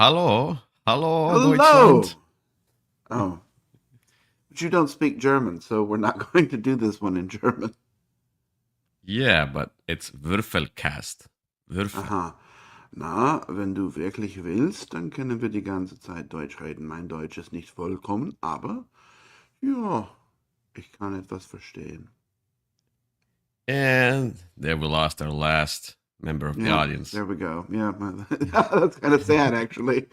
Hallo, hallo Deutschland. Hello! Oh, but you don't speak German, so we're not going to do this one in German. Yeah, but it's Würfelcast. Würfel. Aha. Na, wenn du wirklich willst, dann können wir die ganze Zeit Deutsch reden. Mein Deutsch ist nicht vollkommen, aber ja, ich kann etwas verstehen. And there we lost our last member of the Yeah, audience. there we go. Yeah, that's kind of sad, actually.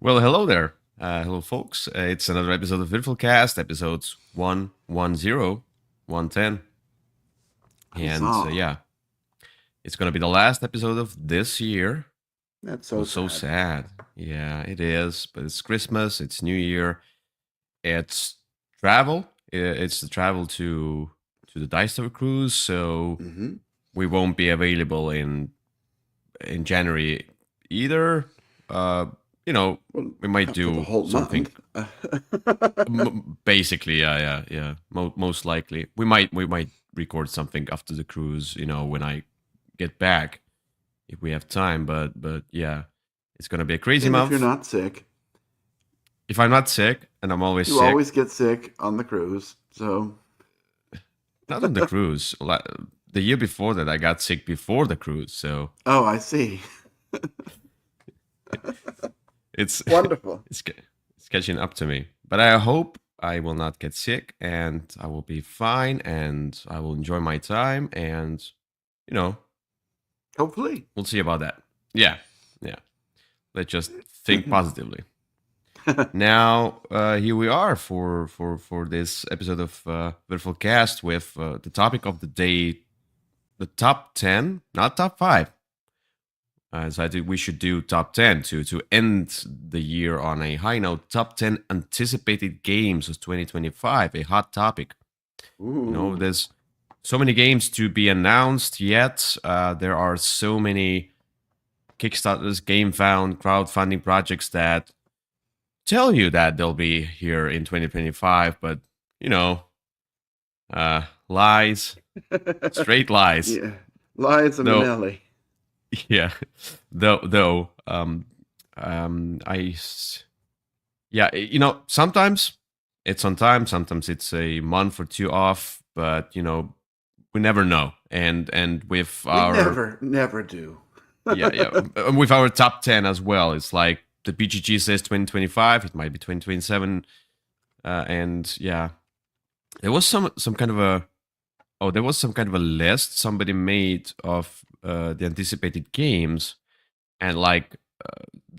Well, hello there. Hello, folks. It's another episode of Würfelcast, episodes 110, 110. And Huzzah. yeah, it's going to be the last episode of this year. That's so So sad. sad. Yeah, it is. But it's Christmas, it's New Year, it's travel. It's the travel to the Dice Tower cruise, so Mm-hmm. we won't be available in January either. Well, We might for the do whole something. month. Basically, yeah. Most likely, we might record something after the cruise. When I get back, if we have time. But yeah, it's gonna be a crazy And if month. you're not sick, If I'm not sick, and I'm always you sick, always get sick on the cruise, so not on the cruise. The year before that, I got sick before the cruise, so oh, I see. it's Wonderful. it's catching up to me. But I hope I will not get sick, and I will be fine, and I will enjoy my time, and you know, Hopefully. we'll see about that. Yeah. Let's just think positively. Now, here we are for this episode of Virtual Cast with the topic of the day, the top 10, not top 5. So I think we should do top 10 to end the year on a high note. Top 10 anticipated games of 2025, a hot topic. Ooh. There's so many games to be announced yet. There are so many Kickstarters, GameFound, crowdfunding projects that tell you that they'll be here in 2025, but lies, straight lies. Yeah. Liza No. Minnelli. Yeah, though, sometimes it's on time, sometimes it's a month or two off, but we never know. And with We our never do. and with our top 10 as well, it's like the BGG says 2025, it might be 2027, and yeah, there was some kind of a list somebody made of the anticipated games, and like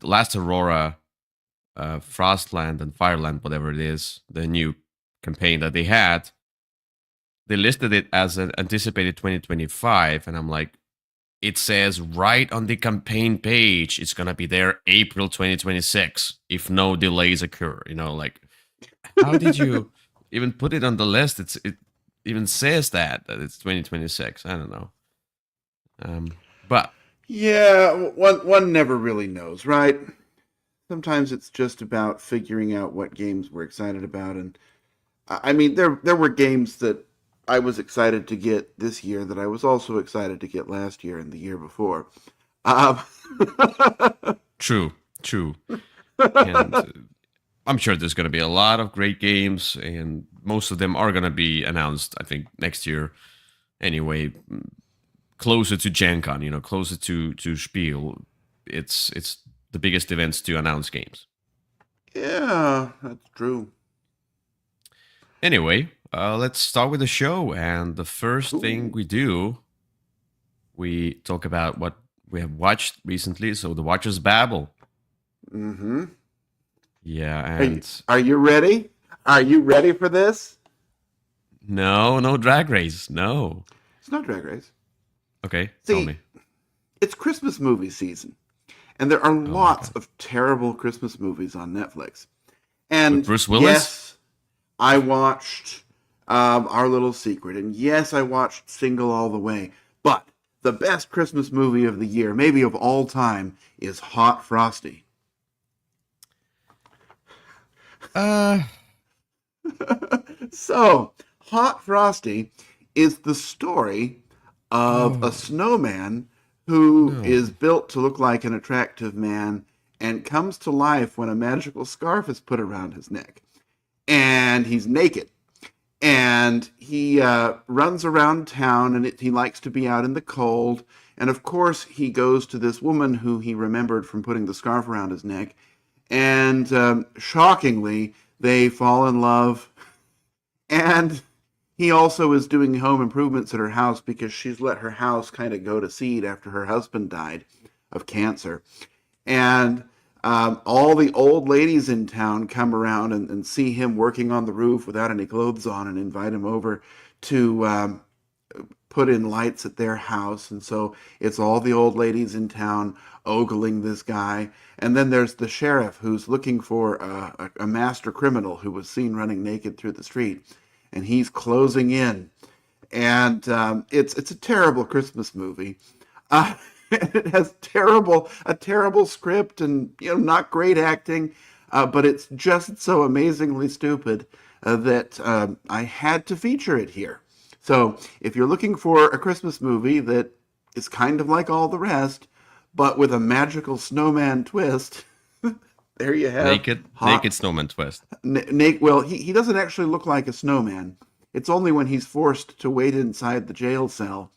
Last Aurora, Frostland, and Fireland, whatever it is, the new campaign that they had, they listed it as an anticipated 2025, and I'm like, it says right on the campaign page it's gonna be there April 2026 if no delays occur. Like, how did you even put it on the list? It even says that it's 2026. I don't know. But Yeah, one never really knows, right? Sometimes it's just about figuring out what games we're excited about, and I mean, there were games that I was excited to get this year that I was also excited to get last year and the year before. Um, true. And I'm sure there's going to be a lot of great games, and most of them are going to be announced, I think, next year anyway, closer to Gen Con, closer to Spiel. It's the biggest events to announce games. yeah, that's true. Anyway, let's start with the show. And the first thing we do, we talk about what we have watched recently. So the Watcher's Babble. Mm-hmm. Yeah, Are you, and are you ready? Are you ready for this? no Drag Race. No. It's not Drag Race. Okay, tell See, me. it's Christmas movie season, and there are Oh my lots God. of terrible Christmas movies on Netflix. And With Bruce Willis? yes, I watched Our Little Secret, and yes, I watched Single All the Way. But the best Christmas movie of the year, maybe of all time, is Hot Frosty. Uh, So, Hot Frosty is the story of a snowman who No. is built to look like an attractive man and comes to life when a magical scarf is put around his neck. And he's naked. And he runs around town, and he likes to be out in the cold. And of course, he goes to this woman who he remembered from putting the scarf around his neck. And shockingly, they fall in love. And he also is doing home improvements at her house because she's let her house kind of go to seed after her husband died of cancer. And all the old ladies in town come around and see him working on the roof without any clothes on and invite him over to put in lights at their house. And so it's all the old ladies in town ogling this guy. And then there's the sheriff who's looking for a master criminal who was seen running naked through the street. And he's closing in. And it's a terrible Christmas movie. It has a terrible script and not great acting, but it's just so amazingly stupid that I had to feature it here. So if you're looking for a Christmas movie that is kind of like all the rest, but with a magical snowman twist, there you have Naked snowman twist. Well, he doesn't actually look like a snowman. It's only when he's forced to wait inside the jail cell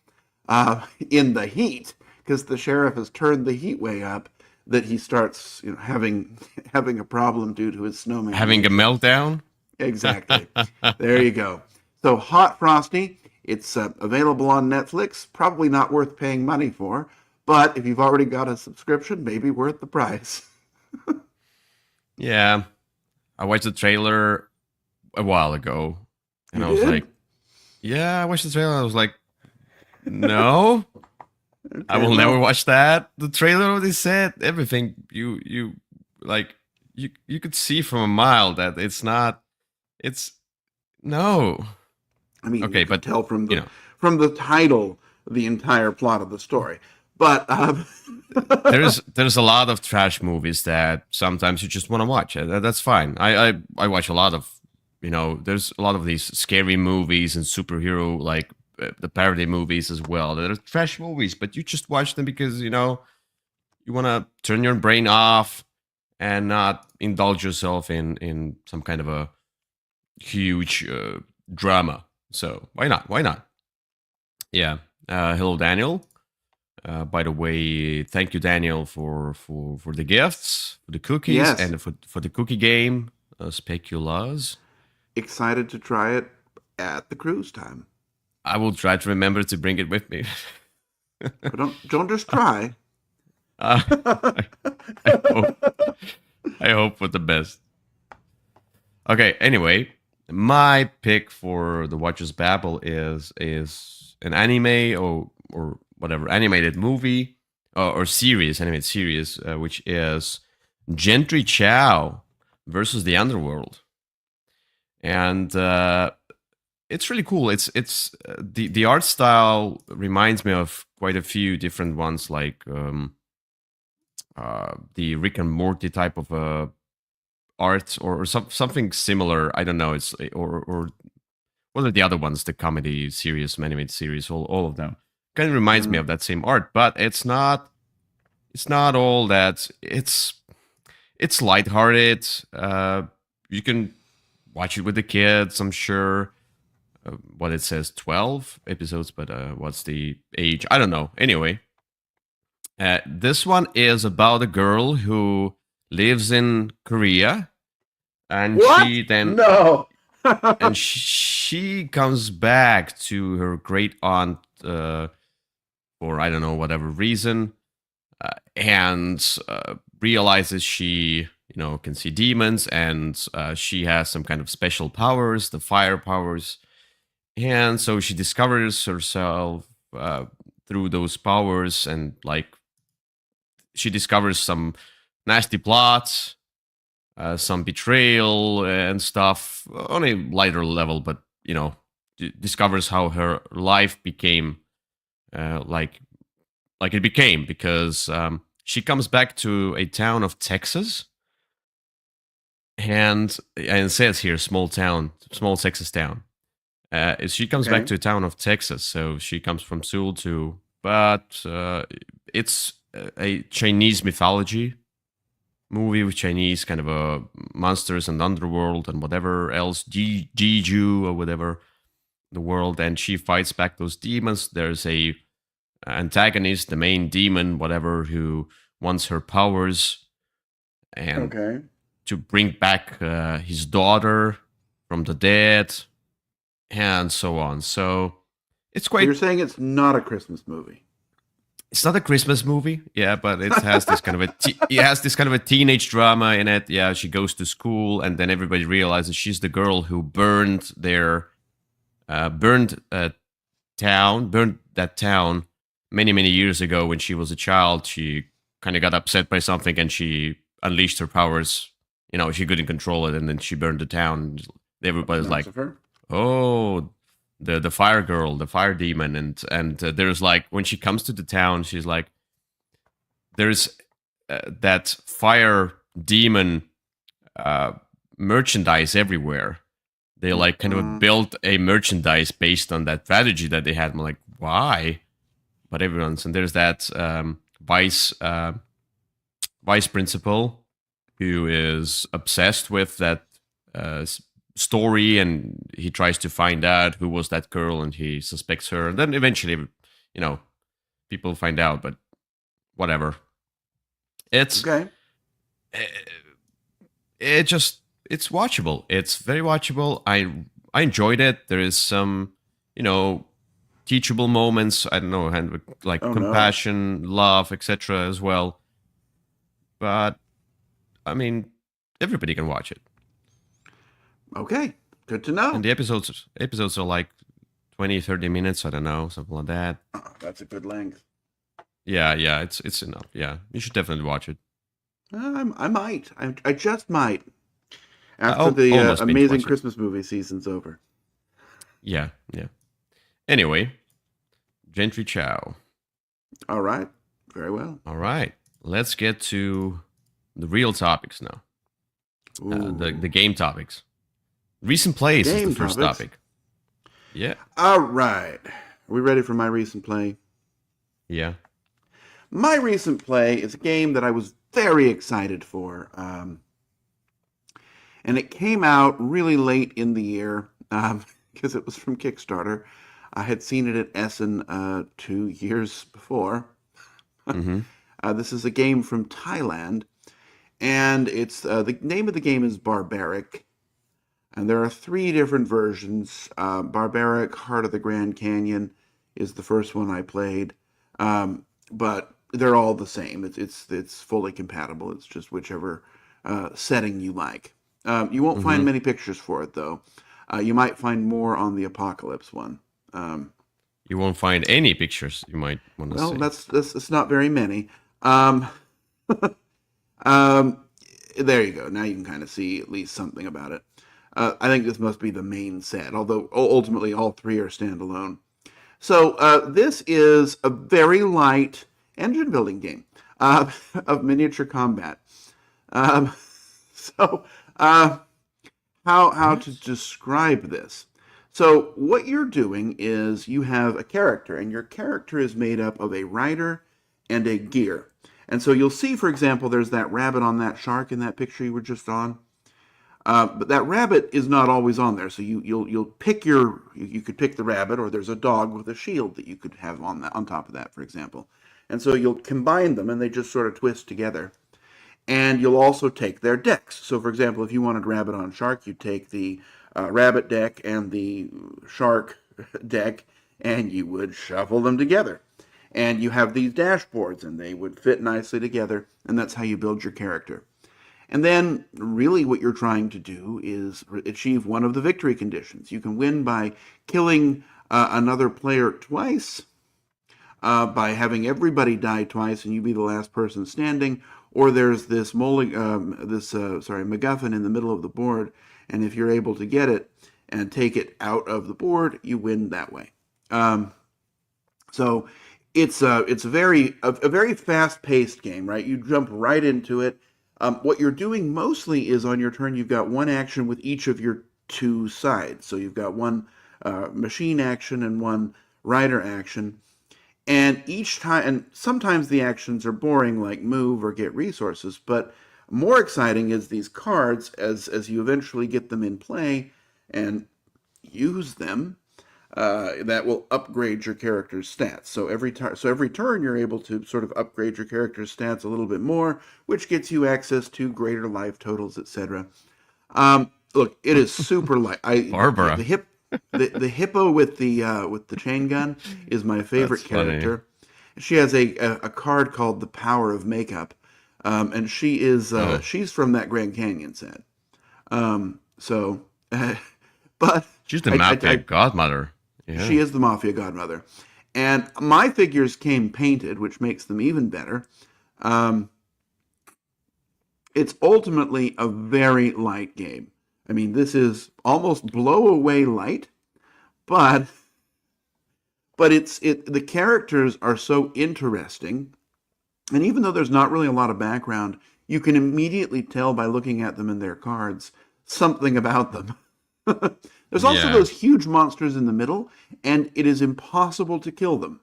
in the heat, because the sheriff has turned the heat way up, that he starts having a problem due to his snowman. Having a meltdown? Exactly. There you go. So Hot Frosty, it's available on Netflix. Probably not worth paying money for, but if you've already got a subscription, maybe worth the price. Yeah. I watched the trailer a while ago, and You I was did? like, yeah, I watched the trailer, and I was like, no, I Okay, will well, never watch that. The trailer already said everything. You like you could see from a mile that it's no. I mean, Okay, you can but tell you know, from the title the entire plot of the story. But there's a lot of trash movies that sometimes you just want to watch. That's fine. I watch a lot of, there's a lot of these scary movies and superhero like the parody movies as well. They're trash movies, but you just watch them because you want to turn your brain off and not indulge yourself in some kind of a huge drama. So why not? Why not? Yeah. Hello, Daniel. By the way, thank you, Daniel, for the gifts, for the cookies, yes, and for the cookie game, Speculas. excited to try it at the cruise time. I will try to remember to bring it with me. But don't just try. I, I hope I hope for the best. Okay. Anyway, my pick for the Watchers Babble is an anime or whatever animated movie or series, animated series, which is Gentry Chow versus the Underworld, and it's really cool. It's the art style reminds me of quite a few different ones, like the Rick and Morty type of art or something similar. I don't know. It's or what are the other ones? The comedy series, animated series, all of them kind of reminds me of that same art, but it's not. It's not all that. It's lighthearted. You can watch it with the kids. I'm sure. What it says, 12 episodes, but what's the age? I don't know. Anyway, this one is about a girl who lives in Korea, and What? she then No. and she comes back to her great aunt for I don't know whatever reason, and realizes she can see demons, and she has some kind of special powers, the fire powers, and so she discovers herself through those powers, and like she discovers some nasty plots, some betrayal and stuff on a lighter level, but discovers how her life became like it became because she comes back to a town of Texas, and it says here small Texas town. She comes back Okay. to a town of Texas, so she comes from Seoul to but it's a Chinese mythology movie with Chinese kind of monsters and underworld and whatever else, Jeju or whatever the world, and she fights back those demons. There's a antagonist, the main demon, whatever, who wants her powers and Okay. to bring back his daughter from the dead, and so on. So it's So quite. you're saying it's not a Christmas movie? It's not a Christmas movie, yeah, but it has this kind of it has this kind of a teenage drama in it. Yeah, she goes to school, and then everybody realizes she's the girl who burned that town many years ago when she was a child. She kind of got upset by something, and she unleashed her powers. You know, she couldn't control it, and then she burned the town. Everybody's Nice like, of her. "Oh, the fire girl, the fire demon," and there's like when she comes to the town, she's like, "There's that fire demon merchandise everywhere." They like kind of built a merchandise based on that strategy that they had. I'm like, why? But everyone's, and there's that vice principal who is obsessed with that story, and he tries to find out who was that girl, and he suspects her, and then eventually, people find out. But whatever, it's Okay. it's watchable. It's very watchable. I enjoyed it. There is some teachable moments. I don't know, and like Oh, no. compassion, love, etc. as well. But I mean, everybody can watch it. Okay. Good to know. And the episodes are like 20-30 minutes. I don't know, something like that. Oh, that's a good length. Yeah, it's enough. Yeah, you should definitely watch it. I might. I just might. After I'll the almost binge amazing watch it. Christmas movie season's over. Yeah. Anyway, Gentry Chow. All right. Very well. All right, let's get to the real topics now. The game topics. Recent plays is Game the first topics. topic. Yeah. All right. Are we ready for my recent play? Yeah. My recent play is a game that I was very excited for. And it came out really late in the year because it was from Kickstarter. I had seen it at Essen 2 years before. Mm-hmm. This is a game from Thailand, and it's the name of the game is Barbaric, and there are 3 different versions. Barbaric Heart of the Grand Canyon is the first one I played, but they're all the same. It's fully compatible. It's just whichever setting you like. You won't find many pictures for it though. You might find more on the Apocalypse one. You won't find any pictures you might want to see. Well, that's not very many. There you go. Now you can kind of see at least something about it. I think this must be the main set, although ultimately all 3 are standalone. So this is a very light engine building game of miniature combat. How to describe this? So what you're doing is you have a character, and your character is made up of a rider and a gear. And so you'll see, for example, there's that rabbit on that shark in that picture you were just on. But that rabbit is not always on there. So you'll pick you could pick the rabbit, or there's a dog with a shield that you could have on top of that, for example. And so you'll combine them, and they just sort of twist together. And you'll also take their decks. So, for example, if you wanted rabbit on shark, you take the rabbit deck and the shark deck, and you would shuffle them together. And you have these dashboards, and they would fit nicely together, and that's how you build your character. And then, really, what you're trying to do is achieve one of the victory conditions. You can win by killing another player twice, by having everybody die twice, and you be the last person standing. Or there's this MacGuffin in the middle of the board, and if you're able to get it and take it out of the board, you win that way. So it's a very fast-paced game, right? You jump right into it. What you're doing mostly is on your turn, you've got one action with each of your 2 sides. So you've got one machine action and one rider action. And each time, and sometimes the actions are boring, like move or get resources, but more exciting is these cards as you eventually get them in play and use them. That will upgrade your character's stats. So every turn you're able to sort of upgrade your character's stats a little bit more, which gets you access to greater life totals, etc. Look, it is super light. Barbara. The hippo with the chain gun is my favorite That's funny. character. She has a card called the Power of Makeup, and she's from that Grand Canyon set. So, but She's the I Mafia godmother. Yeah. she is the Mafia Godmother, and my figures came painted, which makes them even better. Um, it's ultimately a very light game. I mean, this is almost blow away light, but the characters are so interesting, and even though there's not really a lot of background, you can immediately tell by looking at them and their cards something about them. There's also Yeah. those huge monsters in the middle, and it is impossible to kill them.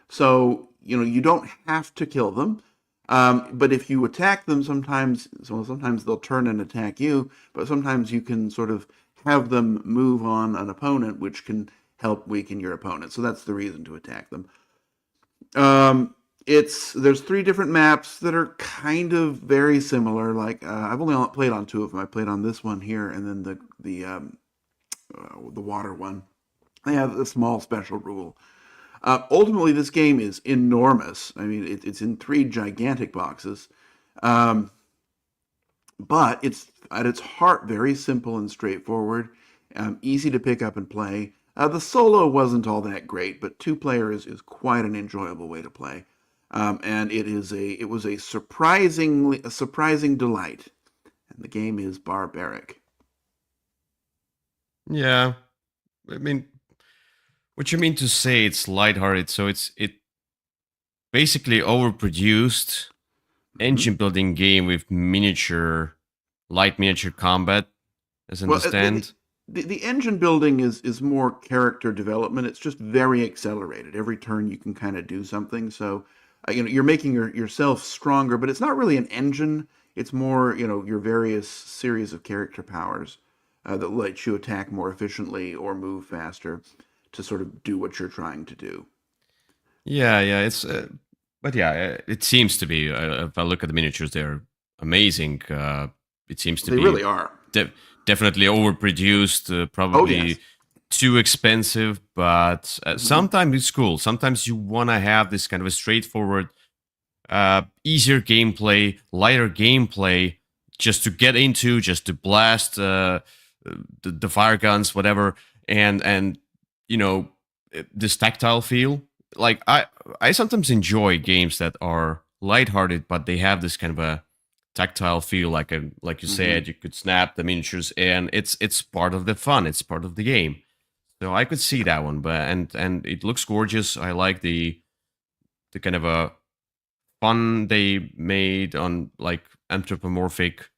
So, you don't have to kill them. But if you attack them, sometimes they'll turn and attack you, but sometimes you can sort of have them move on an opponent, which can help weaken your opponent. So that's the reason to attack them. There's 3 different maps that are kind of very similar. Like I've only played on 2 of them. I played on this one here, and then the water one. They have a small special rule. Ultimately, this game is enormous. I mean, it's in 3 gigantic boxes, but it's at its heart very simple and straightforward, easy to pick up and play. The solo wasn't all that great, but 2-player is quite an enjoyable way to play, and it was a surprising delight. And the game is barbaric. Yeah. I mean, what you mean to say it's lighthearted? So it basically overproduced Mhm. engine building game with light miniature combat, as I Well, understand. the engine building is more character development. It's just very accelerated. Every turn you can kind of do something. So, you're making yourself stronger, but it's not really an engine. It's more, your various series of character powers that let you attack more efficiently or move faster to sort of do what you're trying to do. Yeah, yeah. But yeah, it seems to be. If I look at the miniatures, they're amazing. It seems to They be really are. definitely overproduced, Oh, yes. probably too expensive, but Hmm. sometimes it's cool. Sometimes you want to have this kind of a straightforward, easier gameplay, lighter gameplay, just to blast the fire guns, whatever, and you know this tactile feel. Like I sometimes enjoy games that are lighthearted, but they have this kind of a tactile feel, like you Hmm. said, you could snap the miniatures, and it's part of the fun. It's part of the game. So I could see that one, but and it looks gorgeous. I like the kind of a fun they made on like anthropomorphic,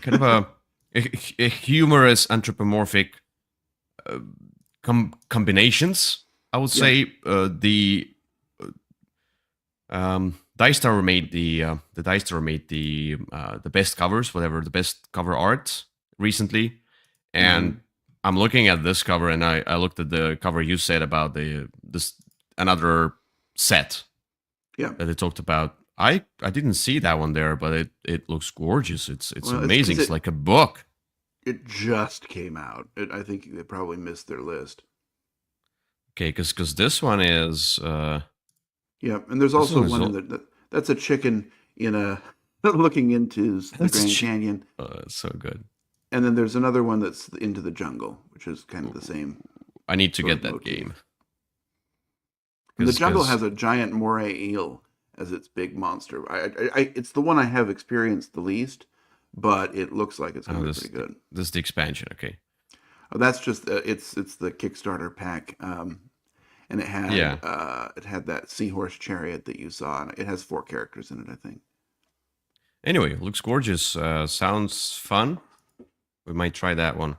kind of a humorous anthropomorphic uh, combinations. I would Yeah. say the Dice Tower made the Dice Tower made the best covers, whatever the best cover art recently, and Hmm. I'm looking at this cover, and I looked at the cover you said about this another set Yeah. that they talked about. I didn't see that one there, but it looks gorgeous. It's Well, it's amazing. because It's like a book. it just came out. I think they probably missed their list. Okay, because this one is Yeah, and there's this also one is one that's a chicken in a looking into the that's Grand Canyon, so good. and then there's another one that's into the jungle, which is kind of the same I need to sort get of that game motif. And the jungle because has a giant moray eel as its big monster. It's the one I have experienced the least, but it looks like it's going oh to be pretty good. this is the expansion. Okay, Oh, that's just it's the Kickstarter pack, and yeah. it had that seahorse chariot that you saw, and it has 4 characters in it, I think. Anyway, looks gorgeous. Sounds fun. We might try that one.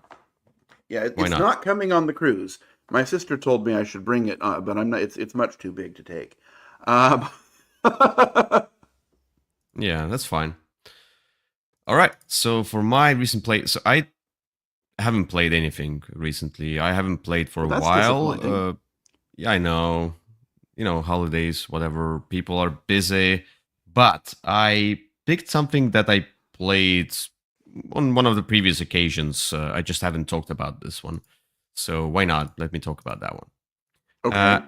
Yeah, Why it's not? not coming on the cruise, My sister told me I should bring it, but I'm not. It's much too big to take. Um, Yeah, that's fine. All right. So for my recent play, so I haven't played anything recently. I haven't played for well, a that's while. disappointing. Yeah, I know. Holidays, whatever. People are busy. But I picked something that I played on one of the previous occasions. I just haven't talked about this one. So why not? Let me talk about that one. Okay.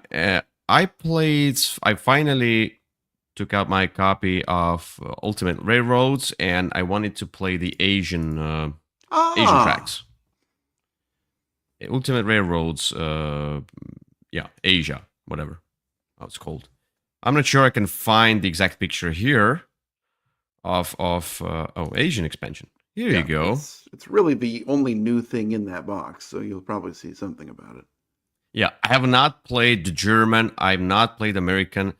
I finally took out my copy of Ultimate Railroads, and I wanted to play the Asian Ah, tracks. Ultimate Railroads, yeah, Asia, whatever how it's called. I'm not sure I can find the exact picture here of Asian expansion. Here you yeah. go. It's really the only new thing in that box, so you'll probably see something about it. Yeah, I have not played the German. I've not played American.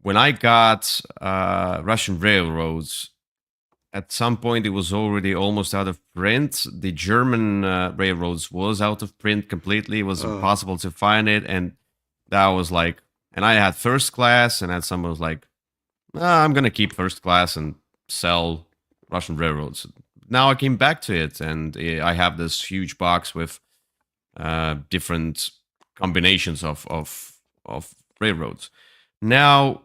When I got Russian Railroads, at some point it was already almost out of print. The German Railroads was out of print completely. It was Uh, impossible to find it, and that was like. And I had first class, and then someone was like, I'm gonna keep first class and sell Russian Railroads. Now I came back to it, and I have this huge box with different combinations of railroads. Now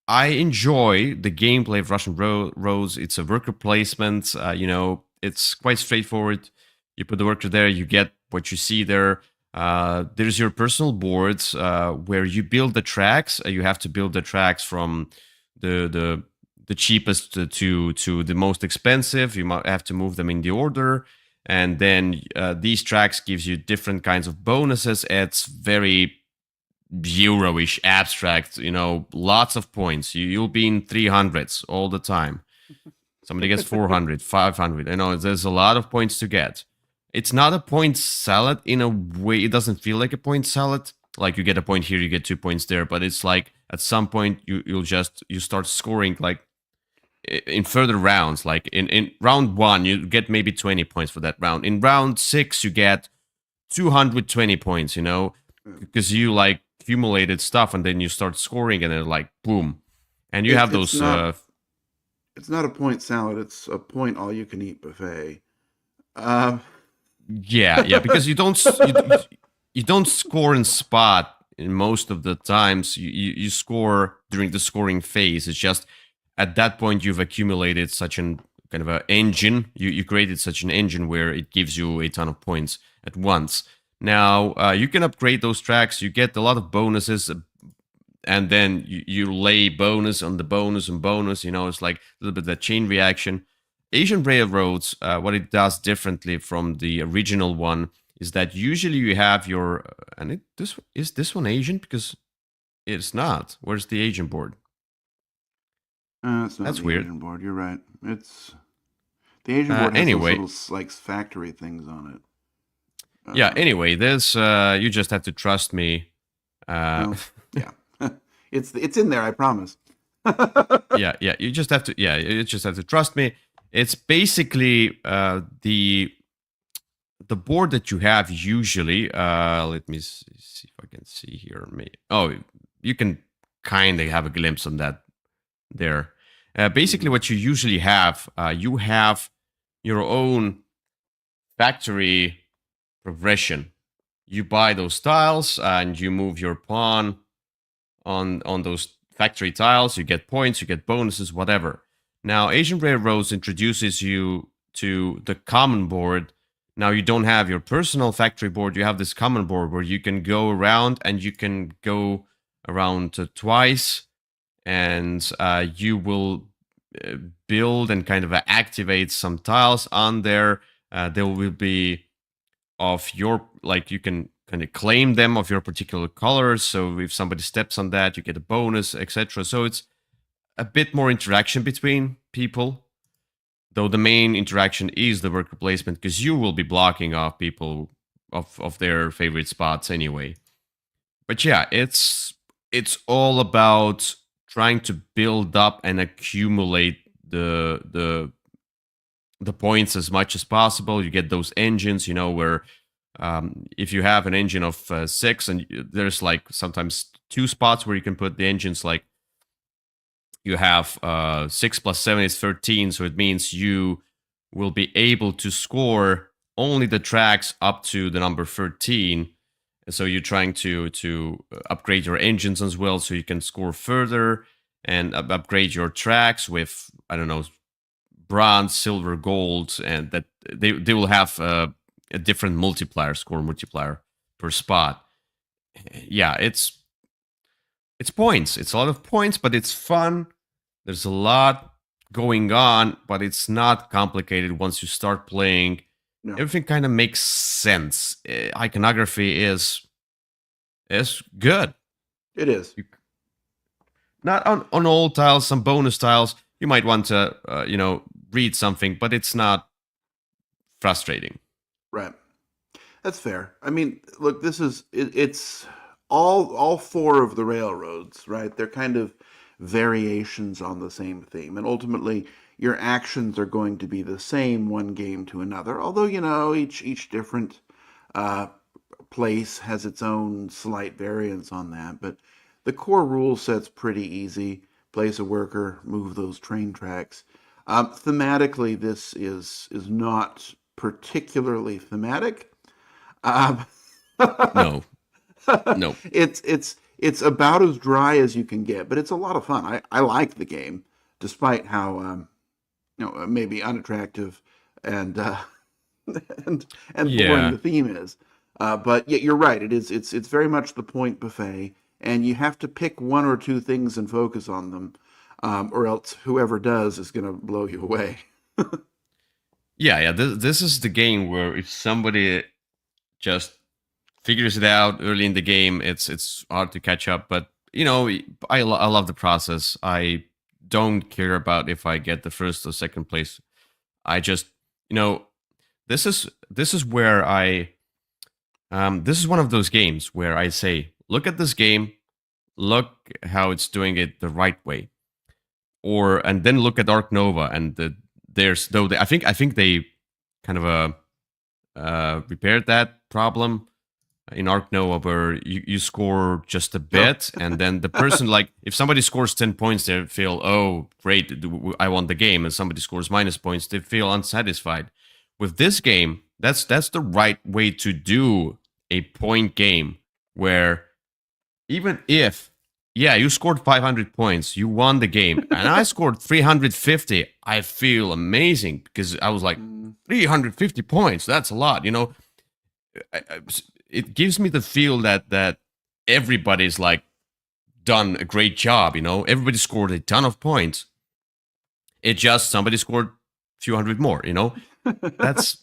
I enjoy the gameplay of Russian roads. It's a worker placement. It's quite straightforward. You put the worker there, you get what you see there. There's your personal boards where you build the tracks. You have to build the tracks from the cheapest to the most expensive. You might have to move them in the order, and then these tracks gives you different kinds of bonuses. It's very Euro-ish abstract, lots of points. You'll be in 300s all the time. Somebody gets 400, 500. There's a lot of points to get. It's not a point salad in a way. It doesn't feel like a point salad. Like you get a point here, you get 2 points there. But it's like at some point you start scoring like in further rounds. Like in round 1, you get maybe 20 points for that round. In round 6, you get 220 points. Because you like accumulated stuff, and then you start scoring, and then like boom, and you have it's those. not it's not a point salad. It's a point all you can eat buffet. Um, Yeah, because you don't score in spot in most of the times. You score during the scoring phase. It's just at that point you've accumulated such an kind of an engine. You created such an engine where it gives you a ton of points at once. Now you can upgrade those tracks. You get a lot of bonuses, and then you lay bonus on the bonus and bonus. It's like a little bit of that chain reaction. Asian Railroads, what it does differently from the original one is that usually you have your this one Asian, because it's not. Where's the Asian board? it's not That's the weird. Asian board. You're right. It's the Asian board has those Anyway, little like factory things on it. yeah. Um, Anyway, this you just have to trust me. Uh, well, yeah, it's in there. I promise. yeah. You just have to. Yeah, you just have to trust me. It's basically the board that you have usually. Let me see if I can see here. Oh, you can kind of have a glimpse on that there. Basically, what you usually have, you have your own factory progression. You buy those tiles and you move your pawn on those factory tiles. You get points, you get bonuses, whatever. Now, Asian Railroads introduces you to the common board. Now, you don't have your personal factory board. You have this common board where you can go around, and you can go around twice, and you will build and kind of activate some tiles on there. There will be of your, like, you can kind of claim them of your particular colors. So if somebody steps on that, you get a bonus, etc. So it's a bit more interaction between people, though the main interaction is the worker placement, because you will be blocking off people of their favorite spots anyway. But yeah, it's all about trying to build up and accumulate the points as much as possible. You get those engines, where If you have an engine of 6, and there's like sometimes 2 spots where you can put the engines, like you have 6 plus 7 is 13, so it means you will be able to score only the tracks up to the number 13. And so you're trying to upgrade your engines as well, so you can score further and upgrade your tracks with, I don't know, bronze, silver, gold, and that they will have a different score multiplier per spot. Yeah, it's points. It's a lot of points, but it's fun. There's a lot going on, but it's not complicated once you start playing. No. Everything kind of makes sense. Iconography is good. It is. Not on all tiles, some bonus tiles. You might want to, read something, but it's not frustrating. Right. That's fair. I mean, look, it's all 4 of the railroads, right? They're kind of variations on the same theme. And ultimately, your actions are going to be the same one game to another. Although, each different place has its own slight variance on that. But the core rule set's pretty easy. Place a worker, move those train tracks. Thematically, this is not particularly thematic. No. It's about as dry as you can get, but it's a lot of fun. I like the game, despite how maybe unattractive and boring the theme is. But yeah, you're right. It's very much the point buffet, and you have to pick 1 or 2 things and focus on them, or else whoever does is going to blow you away. Yeah. This is the game where if somebody just figures it out early in the game, it's hard to catch up. But I love the process. I don't care about if I get the first or second place. I just this is where this is one of those games where I say, look at this game, look how it's doing it the right way, and then look at Arc Nova, and I think they kind of repaired that problem in Arc Nova, where you score just a bit, and then the person, like, if somebody scores 10 points, they feel, oh, great, I won the game, and somebody scores minus points, they feel unsatisfied. With this game, that's the right way to do a point game, where even if, you scored 500 points, you won the game, and I scored 350, I feel amazing, because I was like, 350 points, that's a lot, it gives me the feel that everybody's like done a great job, everybody scored a ton of points. It just somebody scored a few hundred more, That's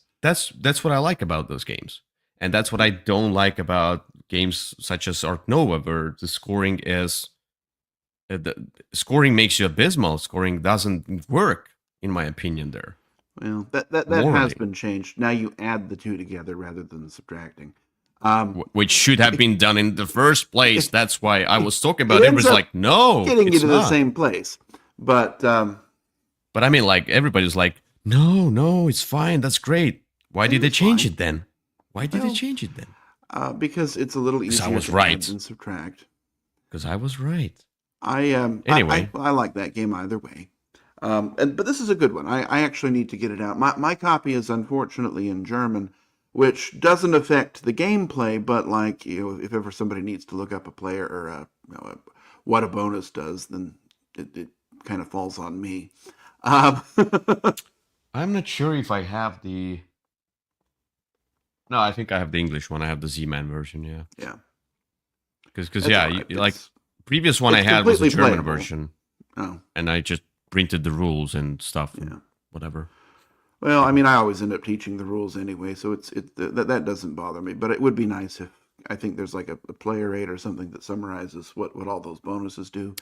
what I like about those games. And that's what I don't like about games such as Arc Nova, where the scoring makes you abysmal. Scoring doesn't work, in my opinion, there. Well, that has been changed. Now you add the 2 together rather than subtracting. Which should have been done in the first place. That's why I was talking about it. Everybody's like, no, getting you to the same place. But I mean, like, everybody's like, no, it's fine. That's great. Why did they change it then? Why did they change it then? Because it's a little easier to add than subtract. Because I was right. Anyway, I like that game either way. But this is a good one. I actually need to get it out. My copy is unfortunately in German, which doesn't affect the gameplay, but like, if ever somebody needs to look up a player or what a bonus does, then it kind of falls on me. I'm not sure if I have the... No, I think I have the English one. I have the Z-Man version, yeah. Yeah. Because like, previous one I had was a German version. Oh. And I just printed the rules and stuff and whatever. Well, I mean, I always end up teaching the rules anyway, so that doesn't bother me. But it would be nice if, I think there's like a player aid or something that summarizes what all those bonuses do.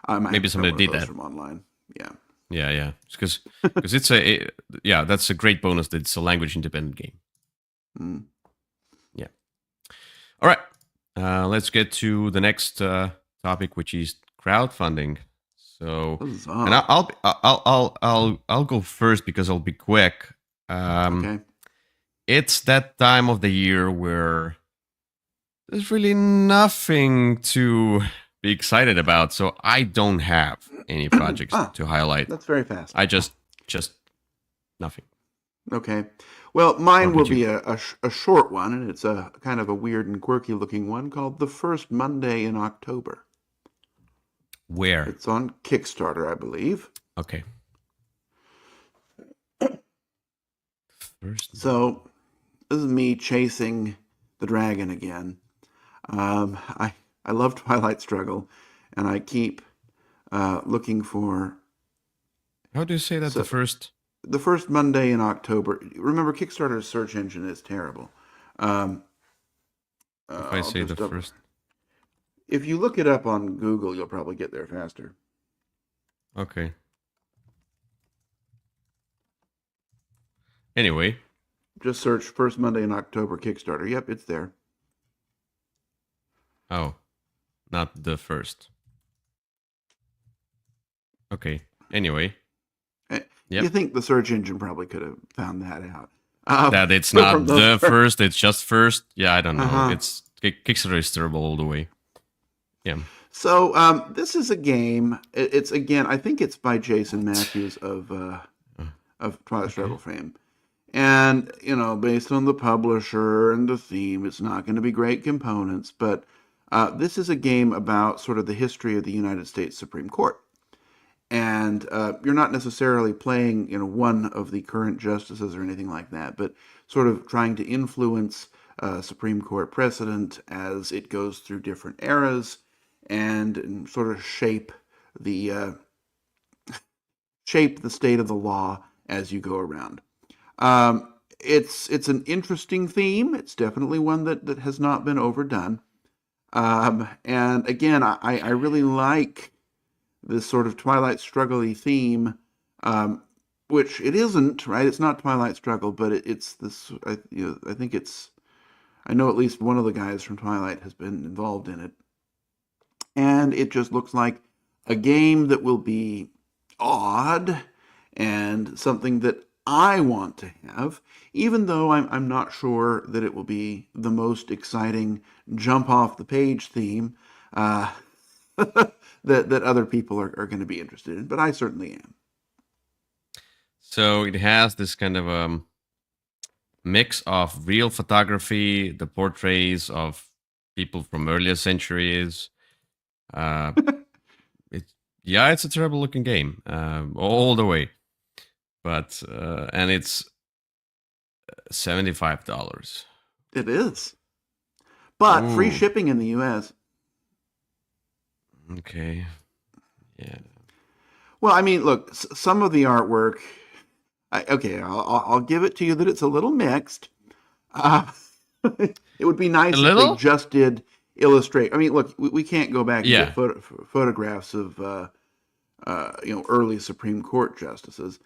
Maybe somebody did that from online. Yeah. Yeah. Because it's that's a great bonus that it's a language independent game. Mm. Yeah. All right. Let's get to the next topic, which is crowdfunding. So, and I'll go first because I'll be quick. Okay. it's that time of the year where there's really nothing to be excited about. So I don't have any projects to highlight. That's very fast. I just nothing. Okay. Well, What mine will about you? be a short one, and it's a kind of a weird and quirky looking one called The First Monday in October. Where? It's on Kickstarter, I believe. Okay. First. So this is me chasing the dragon again. I love Twilight Struggle, and I keep looking for How do you say that? so, The first. the first Monday in October. Remember, Kickstarter's search engine is terrible. Um, If I I'll say the just first. if you look it up on Google, you'll probably get there faster. Okay. Anyway. Just search First Monday in October Kickstarter. Yep, it's there. Oh, not the first. Okay. Anyway. You Yep. think the search engine probably could have found that out? That it's so not from the first, it's just first. Yeah, I don't know. Uh-huh. It's Kickstarter is terrible all the way. Yeah. So this is a game. It's again, I think it's by Jason Matthews of Twilight Struggle fame, and based on the publisher and the theme, it's not going to be great components. But this is a game about sort of the history of the United States Supreme Court, and you're not necessarily playing one of the current justices or anything like that, but sort of trying to influence Supreme Court precedent as it goes through different eras and sort of shape the state of the law as you go around. It's an interesting theme. It's definitely one that has not been overdone. And again, I really like this sort of Twilight Struggle-y theme, which it isn't, right? It's not Twilight Struggle, but it's this. I think it's. I know at least one of the guys from Twilight has been involved in it. And it just looks like a game that will be odd and something that I want to have, even though I'm not sure that it will be the most exciting jump off the page theme that other people are going to be interested in, but I certainly am. So it has this kind of mix of real photography, the portraits of people from earlier centuries. It's a terrible looking game all the way, but and it's $75. It is, but free Ooh. shipping in the U.S. Okay, yeah. Well, I mean, look, some of the artwork. I'll give it to you that it's a little mixed. It would be nice A if little? they just did illustrate. I mean, look, we can't go back and Yeah. get photographs of early Supreme Court justices,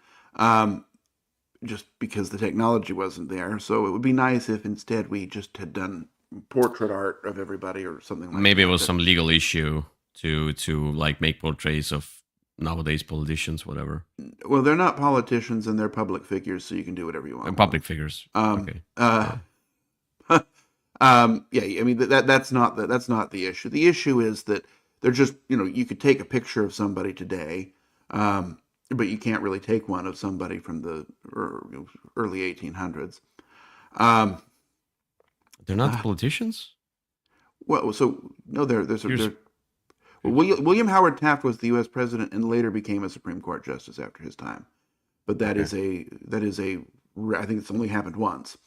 just because the technology wasn't there. So it would be nice if instead we just had done portrait art of everybody or something like Maybe that. it was some legal issue to like make portraits of nowadays politicians, whatever. Well, they're not politicians and they're public figures, so you can do whatever you want. And public figures. Okay. Yeah, I mean that's not the issue. The issue is that they're just you could take a picture of somebody today, but you can't really take one of somebody from the early 1800s. They're not politicians? Well, so no, Here's- William Howard Taft was the U.S. president and later became a Supreme Court justice after his time, but that is a I think it's only happened once.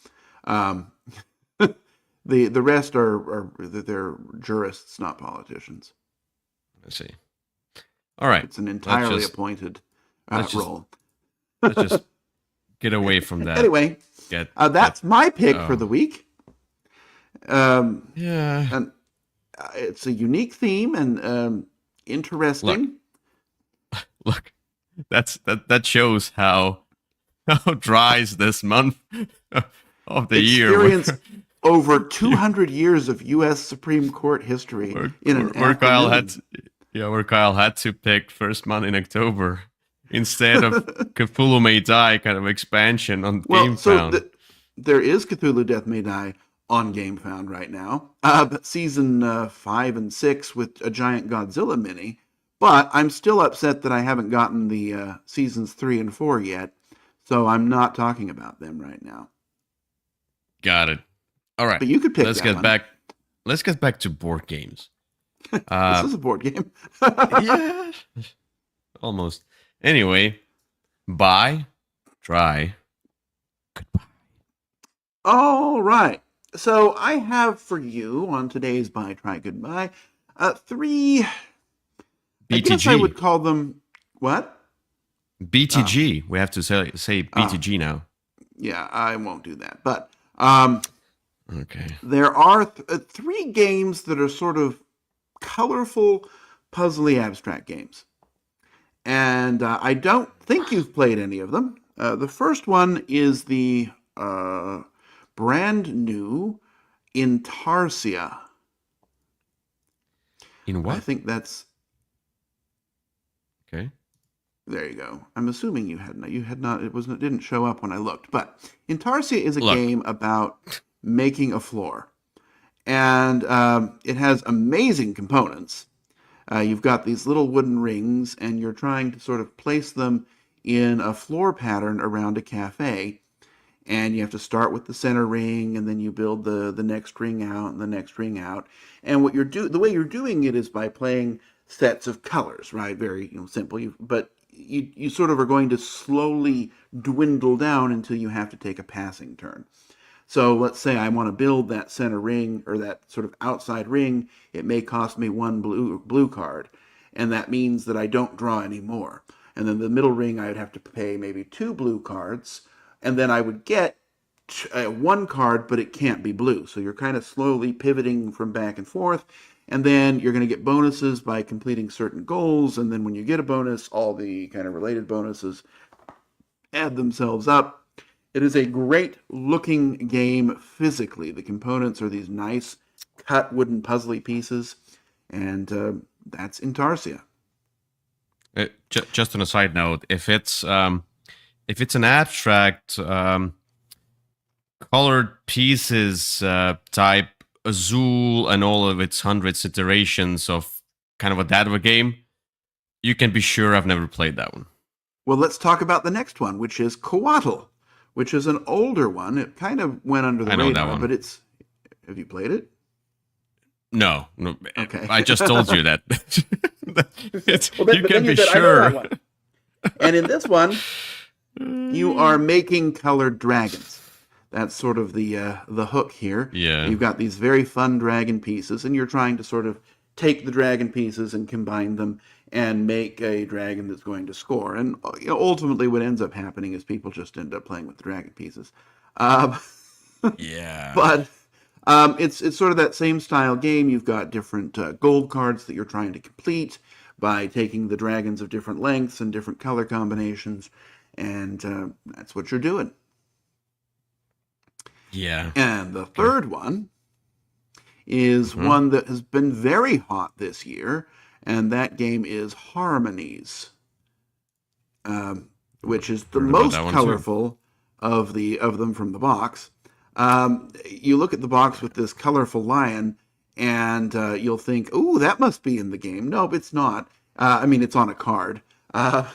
The rest are they're jurists, not politicians. I see. All right. It's an entirely just- appointed let's just- role. Let's just get away from that. Anyway, that's my pick for the week. Yeah. And it's a unique theme and interesting. Look, that shows how dry is this month of the year. Experience over 200 years of U.S. Supreme Court history Where Kyle had to pick first month in October instead of Cthulhu May Die kind of expansion on GameFound. there is Cthulhu Death May Die on GameFound right now, but season 5 and 6 with a giant Godzilla mini. But I'm still upset that I haven't gotten the seasons 3 and 4 yet, so I'm not talking about them right now. Got it. All right. But you could pick Let's that get one. back. Let's get back to board games. This is a board game. Yeah, almost. Anyway, buy, try, goodbye. All right. So I have for you on today's Buy, Try, Goodbye, 3. I guess I would BTG. call them what? BTG. We have to say BTG now. Yeah, I won't do that. But Okay. there are 3 games that are sort of colorful, puzzly, abstract games. And I don't think you've played any of them. The first one is the brand new Intarsia. In I what? think that's... Okay. There you go. I'm assuming you had not. You had not. It didn't show up when I looked. But Intarsia is a Look. game about making a floor, and it has amazing components. You've got these little wooden rings, and you're trying to sort of place them in a floor pattern around a cafe. And you have to start with the center ring, and then you build the next ring out and the next ring out. And what the way you're doing it is by playing sets of colors, right? Very simple. But you sort of are going to slowly dwindle down until you have to take a passing turn. So let's say I want to build that center ring or that sort of outside ring. It may cost me 1 blue card, and that means that I don't draw any more. And then the middle ring, I would have to pay maybe 2 blue cards, and then I would get 1 card, but it can't be blue. So you're kind of slowly pivoting from back and forth. And then you're going to get bonuses by completing certain goals. And then when you get a bonus, all the kind of related bonuses add themselves up. It is a great looking game physically. The components are these nice cut wooden puzzly pieces. And that's Intarsia. Just on a side note, if it's an abstract colored pieces type Azul and all of its hundreds iterations of kind of a game, you can be sure I've never played that one. Well, let's talk about the next one, which is Coatl, which is an older one. It kind of went under the I know radar, that one. but it's... Have you played it? No. Okay. I just told you that. Well, you can be said, sure. I know that one. And in this one, you are making colored dragons. That's sort of the hook here. Yeah. You've got these very fun dragon pieces, and you're trying to sort of take the dragon pieces and combine them and make a dragon that's going to score. And ultimately, what ends up happening is people just end up playing with the dragon pieces. Yeah. But it's sort of that same style game. You've got different gold cards that you're trying to complete by taking the dragons of different lengths and different color combinations, and that's what you're doing. Yeah. And the third one is one that has been very hot this year, and that game is Harmonies, which is the most colorful of them from the box. You look at the box with this colorful lion, and you'll think, "Ooh, that must be in the game." Nope, it's not. I mean, it's on a card. And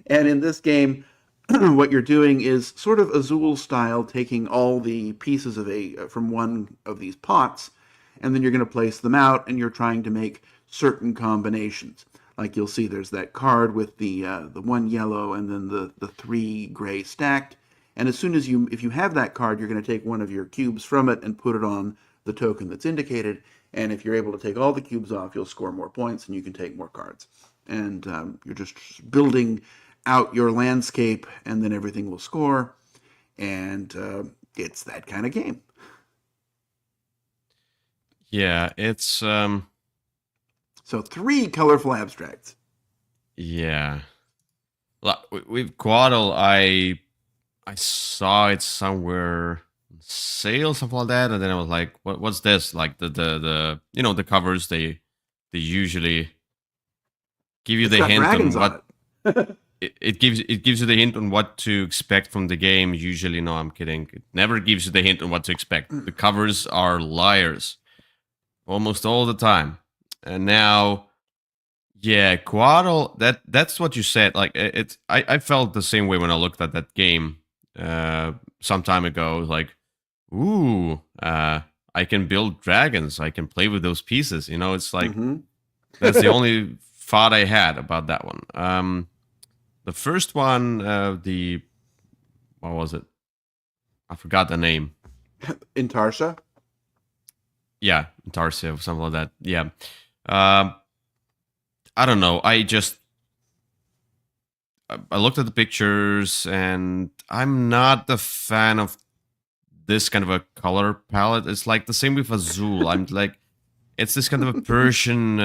in this game, what you're doing is sort of Azul style, taking all the pieces of from one of these pots, and then you're going to place them out, and you're trying to make certain combinations. Like you'll see, there's that card with the 1 yellow and then the 3 gray stacked. And as soon as if you have that card, you're going to take one of your cubes from it and put it on the token that's indicated. And if you're able to take all the cubes off, you'll score more points and you can take more cards. And you're just building out your landscape, and then everything will score. And it's that kind of game. Yeah, it's So 3 colorful abstracts. Yeah. With Quaddle, I saw it somewhere on sale, something like that, and then I was like, what's this? Like the the covers they usually give you It's the got hint on dragons what. on it. it gives you the hint on what to expect from the game. Usually, no, I'm kidding. It never gives you the hint on what to expect. The covers are liars almost all the time. And now, yeah, Quaddle. That's what you said. Like it's, I felt the same way when I looked at that game some time ago. Like, ooh, I can build dragons. I can play with those pieces. You know, it's like that's the only thought I had about that one. The first one, what was it? I forgot the name. Intarsha? Yeah, Tarsiv, something like that. Yeah. I don't know. I looked at the pictures and I'm not a fan of this kind of a color palette. It's like the same with Azul. I'm like, it's this kind of a Persian,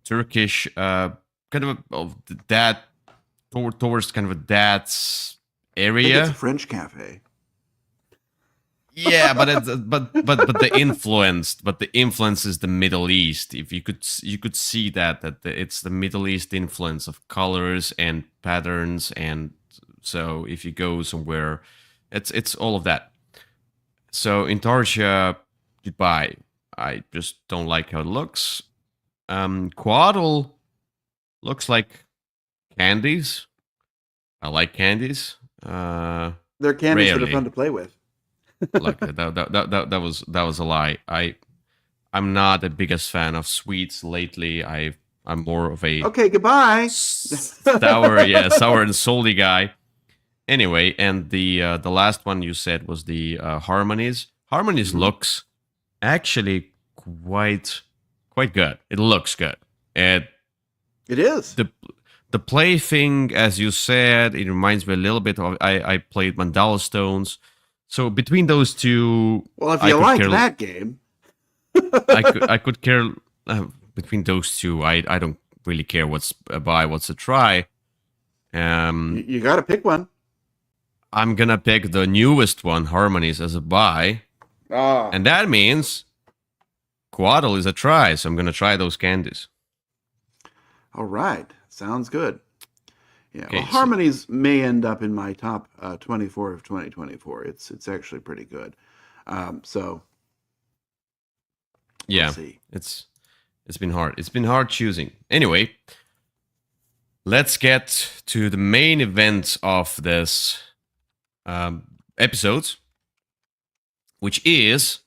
Turkish, kind of that towards kind of a dad's area. It's a French cafe. Yeah, but the influence is the Middle East. If you could see that it's the Middle East influence of colors and patterns, and so if you go somewhere, it's all of that. So Intarsia, goodbye. I just don't like how it looks. Quaddle looks like candies. I like candies. They're candies that are fun to play with. Look, that was a lie. I'm not the biggest fan of sweets lately. I'm more of a goodbye sour and salty guy. Anyway, and the last one you said was the Harmonies. Harmonies looks actually quite good. It looks good. It is. The play thing, as you said, it reminds me a little bit of I played Mandala Stones. So between those two, well, if you like that game, I could care between those two. I don't really care what's a buy, what's a try. You got to pick one. I'm gonna pick the newest one, Harmonies, as a buy, and that means Quaddle is a try. So I'm gonna try those candies. All right, sounds good. Yeah, Okay, well, Harmonies may end up in my top 24 of 2024. It's actually pretty good. So yeah, we'll see. It's been hard. It's been hard choosing. Anyway, let's get to the main event of this episode, which is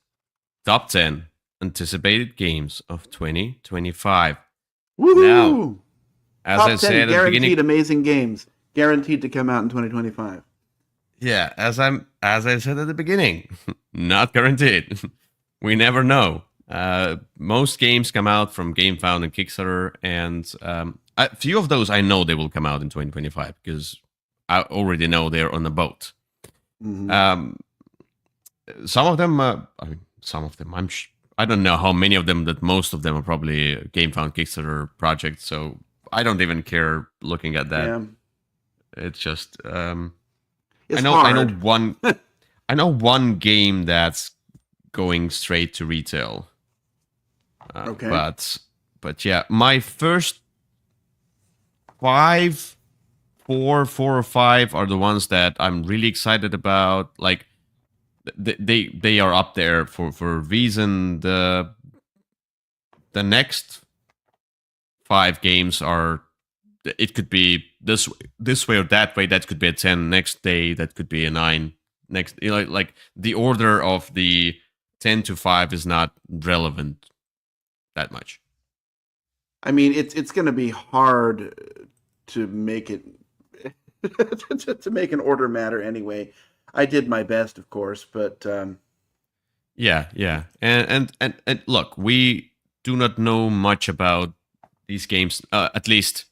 top 10 anticipated games of 2025. Woohoo! Now, as top I 10 said at the guaranteed beginning, amazing games, guaranteed to come out in 2025. yeah, as I said at the beginning, not guaranteed. We never know. Most games come out from GameFound and Kickstarter, and a few of those I know they will come out in 2025 because I already know they're on the boat. Mm-hmm. Some of them, I don't know how many of them. That most of them are probably GameFound Kickstarter projects, so I don't even care looking at that. Yeah. It's just It's I know hard. I know one game that's going straight to retail. Okay. But yeah, my first four or five are the ones that I'm really excited about. Like they are up there for a reason. The next 5 games are, it could be this way or that way. That could be a 10 next day. That could be a 9 next. Like the order of the 10 to 5 is not relevant that much. I mean, it's going to be hard to make it to make an order matter anyway. I did my best, of course, but yeah, and look, we do not know much about these games. At least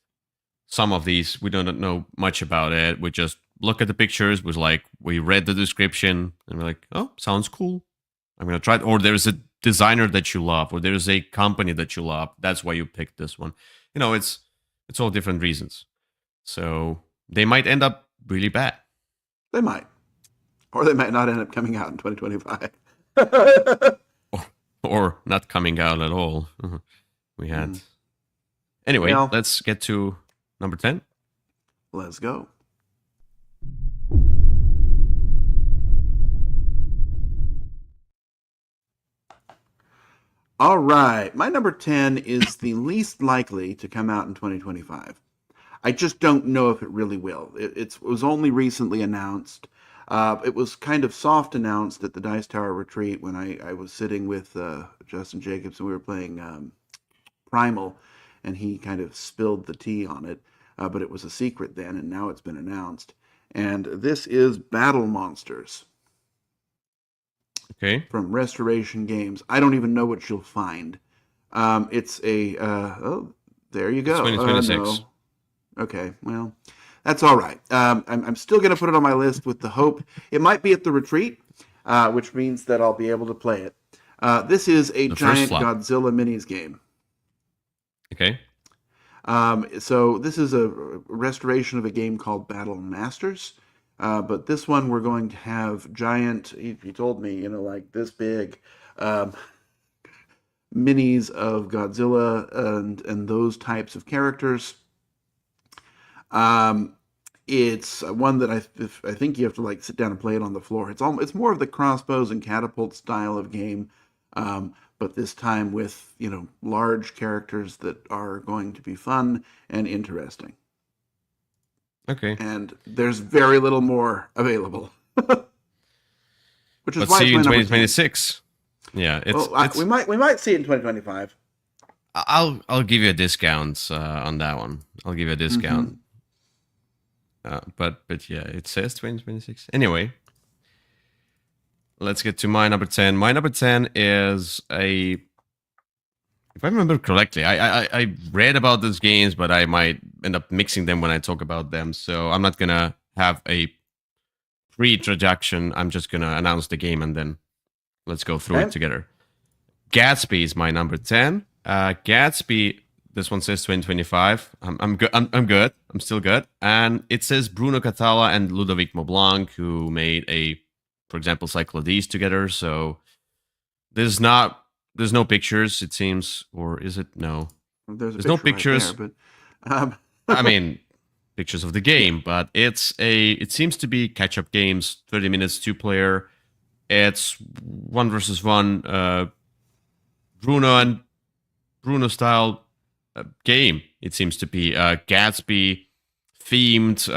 some of these, we don't know much about it. We just look at the pictures. We read the description, and we're like, oh, sounds cool. I'm gonna try it. Or there's a designer that you love, or there's a company that you love. That's why you picked this one. You know, it's all different reasons. So they might end up really bad. they might, or they might not end up coming out in 2025. Or not coming out at all. We had. Anyway, Well, let's get to number 10. Let's go. All right. My number 10 is the least likely to come out in 2025. I just don't know if it really will. It was only recently announced. It was kind of soft announced at the Dice Tower retreat when I was sitting with Justin Jacobs and we were playing Primal, and he kind of spilled the tea on it. But it was a secret then, and now it's been announced. And this is Battle Monsters. Okay. From Restoration Games. I don't even know what you'll find. It's a oh, there you go. It's 2026. No. Okay, well, that's all right. I'm still going to put it on my list with the hope it might be at the retreat, which means that I'll be able to play it. This is a giant Godzilla minis game. Okay. So this is a restoration of a game called Battle Masters. But this one we're going to have giant, he told me, like this big minis of Godzilla and those types of characters. It's one that I think you have to like sit down and play it on the floor. It's more of the crossbows and catapult style of game, but this time with large characters that are going to be fun and interesting. Okay. And there's very little more available, which is Let's why see it's you my in number 2026. 10. Yeah, we might see it in 2025. I'll give you a discount on that one. I'll give you a discount. But yeah, it says 2026. Anyway, let's get to my number 10. My number 10 is if I remember correctly, I read about these games, but I might end up mixing them when I talk about them. So I'm not gonna have a pre-introduction. I'm just gonna announce the game and then let's go through it together. Gatsby is my number 10. Gatsby, this one says 2025. I'm good. I'm good. I'm still good. And it says Bruno Catala and Ludovic Maublanc, who made for example, Cyclades together. So there's no pictures, it seems, or is it? No. There's no pictures. Right there, but I mean, pictures of the game, but it seems to be catch-up games, 30 minutes, 2-player. It's 1 versus 1 Bruno style game. It seems to be Gatsby themed.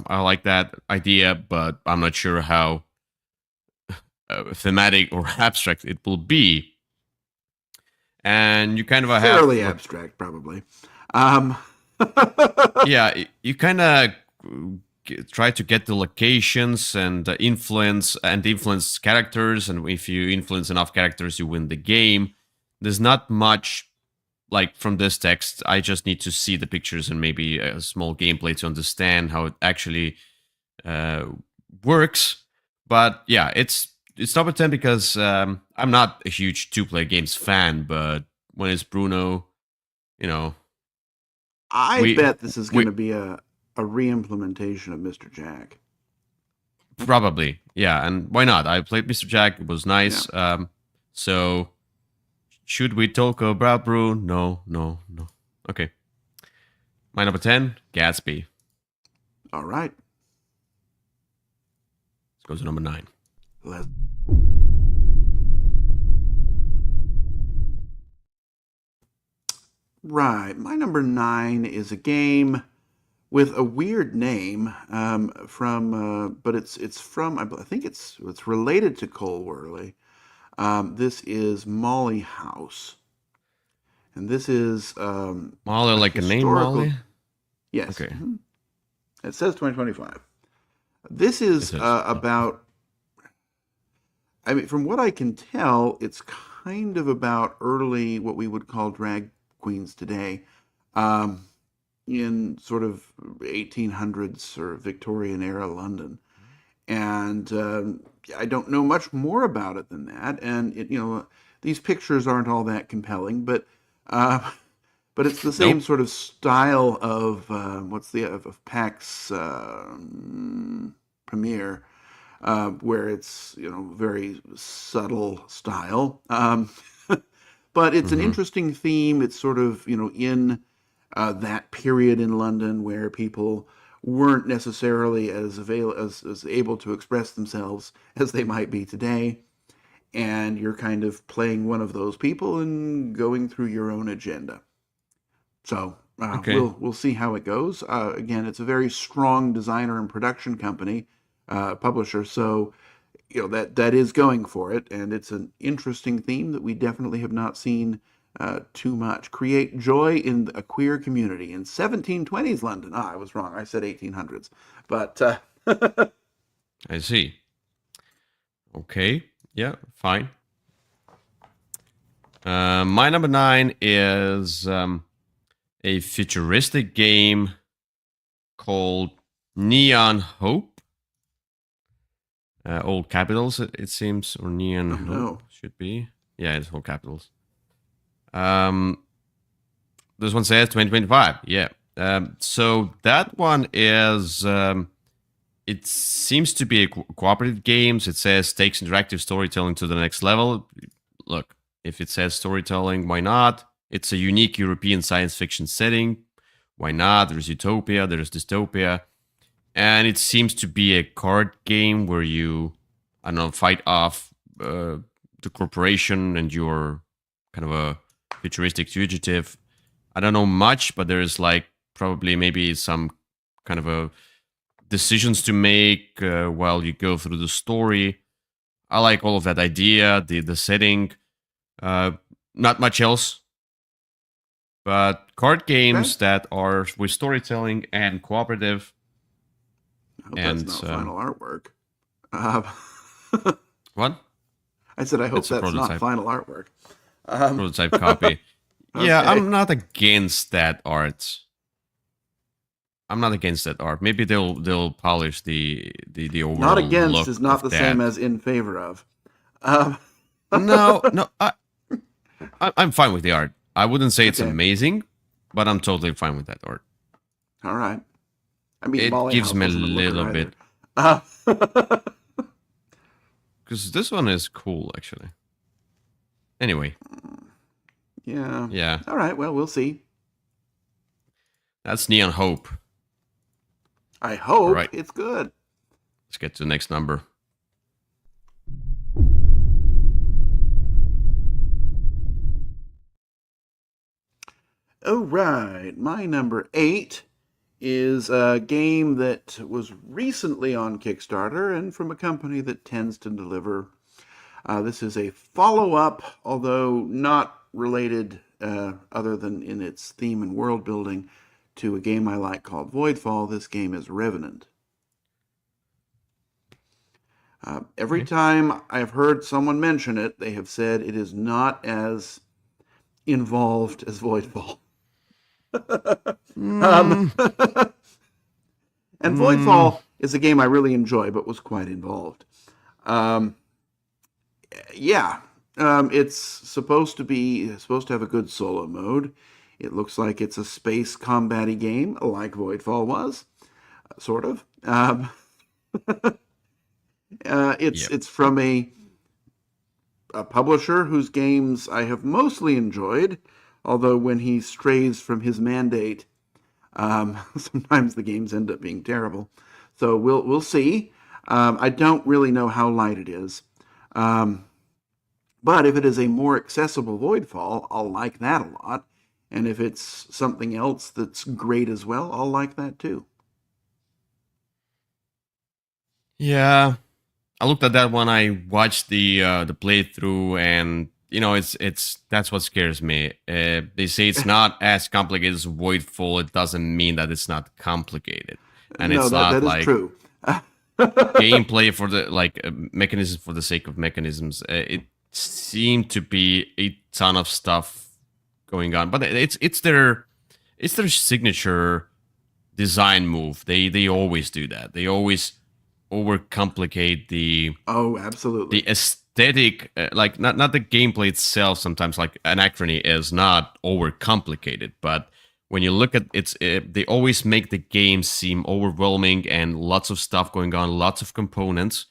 I like that idea, but I'm not sure how thematic or abstract it will be. And you kind of have fairly abstract, probably. Yeah, you kind of try to get the locations and influence characters, and if you influence enough characters, you win the game. There's not much like from this text. I just need to see the pictures and maybe a small gameplay to understand how it actually works. But yeah, it's number 10 because I'm not a huge 2-player games fan, but when it's Bruno, I bet this is going to be a re-implementation of Mr. Jack. Probably, yeah. And why not? I played Mr. Jack. It was nice. Yeah. So should we talk about Bruno? No. Okay. My number 10, Gatsby. All right. Let's go to number 9. Right. My number 9 is a game with a weird name but it's from, I think it's related to Cole Worley. This is Molly House. And this is Molly, like a name Molly? Yes. Okay. Mm-hmm. It says 2025. This is about, I mean, from what I can tell, it's kind of about early, what we would call drag queens today, in sort of 1800s or Victorian era London. And I don't know much more about it than that. And, these pictures aren't all that compelling, but it's the same sort of style of, of PAX Premiere, where it's, very subtle style. But it's an interesting theme. It's sort of, in that period in London where people weren't necessarily as able to express themselves as they might be today, and you're kind of playing one of those people and going through your own agenda. So Okay. we'll see how it goes. Again, it's a very strong designer and production company, publisher. So that is going for it, and it's an interesting theme that we definitely have not seen too much. Create joy in a queer community in 1720s London. Ah, I was wrong. I said 1800s, but I see. Okay. Yeah, fine. My number 9 is a futuristic game called Neon Hope. All capitals, it seems, or Neon Hope no. should be. Yeah, it's all capitals. This one says 2025. Yeah. So that one is. It seems to be a cooperative games. It says takes interactive storytelling to the next level. Look, if it says storytelling, why not? It's a unique European science fiction setting. Why not? There's utopia, there's dystopia. And it seems to be a card game where you, I don't know, fight off the corporation and you're kind of a futuristic fugitive. I don't know much, but there's like probably maybe some kind of a decisions to make while you go through the story. I like all of that idea, the setting. Not much else, but card games that are with storytelling and cooperative. I hope And that's not final artwork. what? I said I hope It's a that's not prototype. final artwork. Prototype copy. Yeah, Okay. I'm not against that art. I'm not against that art. Maybe they'll polish the overall Not against look is not of the that. same as in favor of. No, I'm fine with the art. I wouldn't say it's Okay. amazing, but I'm totally fine with that art. All right. I mean, It Molly gives House me a wasn't little looker bit. either. Because this one is cool, actually. Anyway. Yeah. Yeah. All right. Well, we'll see. That's Neon Hope. I hope All right. it's good. Let's get to the next number. All right. My number 8 is a game that was recently on Kickstarter and from a company that tends to deliver. This is a follow-up, although not related other than in its theme and world building, to a game I like called Voidfall. This game is Revenant. Every time I've heard someone mention it, they have said it is not as involved as Voidfall. And Voidfall is a game I really enjoy, but was quite involved. It's supposed to have a good solo mode. It looks like it's a space combat-y game, like Voidfall was, sort of. It's from a publisher whose games I have mostly enjoyed, although when he strays from his mandate, sometimes the games end up being terrible. So we'll see. I don't really know how light it is. But if it is a more accessible Voidfall, I'll like that a lot. And if it's something else that's great as well, I'll like that too. Yeah. I looked at that one. I watched the playthrough, and it's that's what scares me. They say it's not as complicated as Voidfall. It doesn't mean that it's not complicated, and No, it's not that is like true. gameplay for the mechanisms for the sake of mechanisms. It seemed to be a ton of stuff going on, but it's their signature design move. They always do that. They always overcomplicate the absolutely the aesthetic, not the gameplay itself. Sometimes like Anachrony is not overcomplicated, but when you look at they always make the game seem overwhelming and lots of stuff going on, lots of components,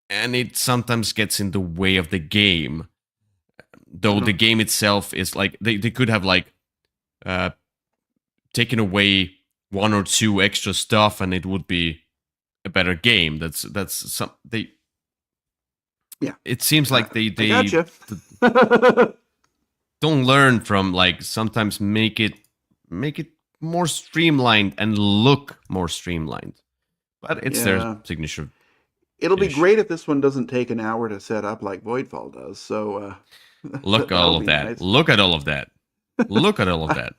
and it sometimes gets in the way of the game. Though the game itself is like they could have taken away one or two extra stuff, and it would be a better game. That's some they. Yeah, It seems like they I gotcha. don't learn from, like, sometimes make it more streamlined and look more streamlined. But it's their signature. It'll be great if this one doesn't take an hour to set up like Voidfall does. So look at all of that. Nice. Look at all of that. Look at all of that.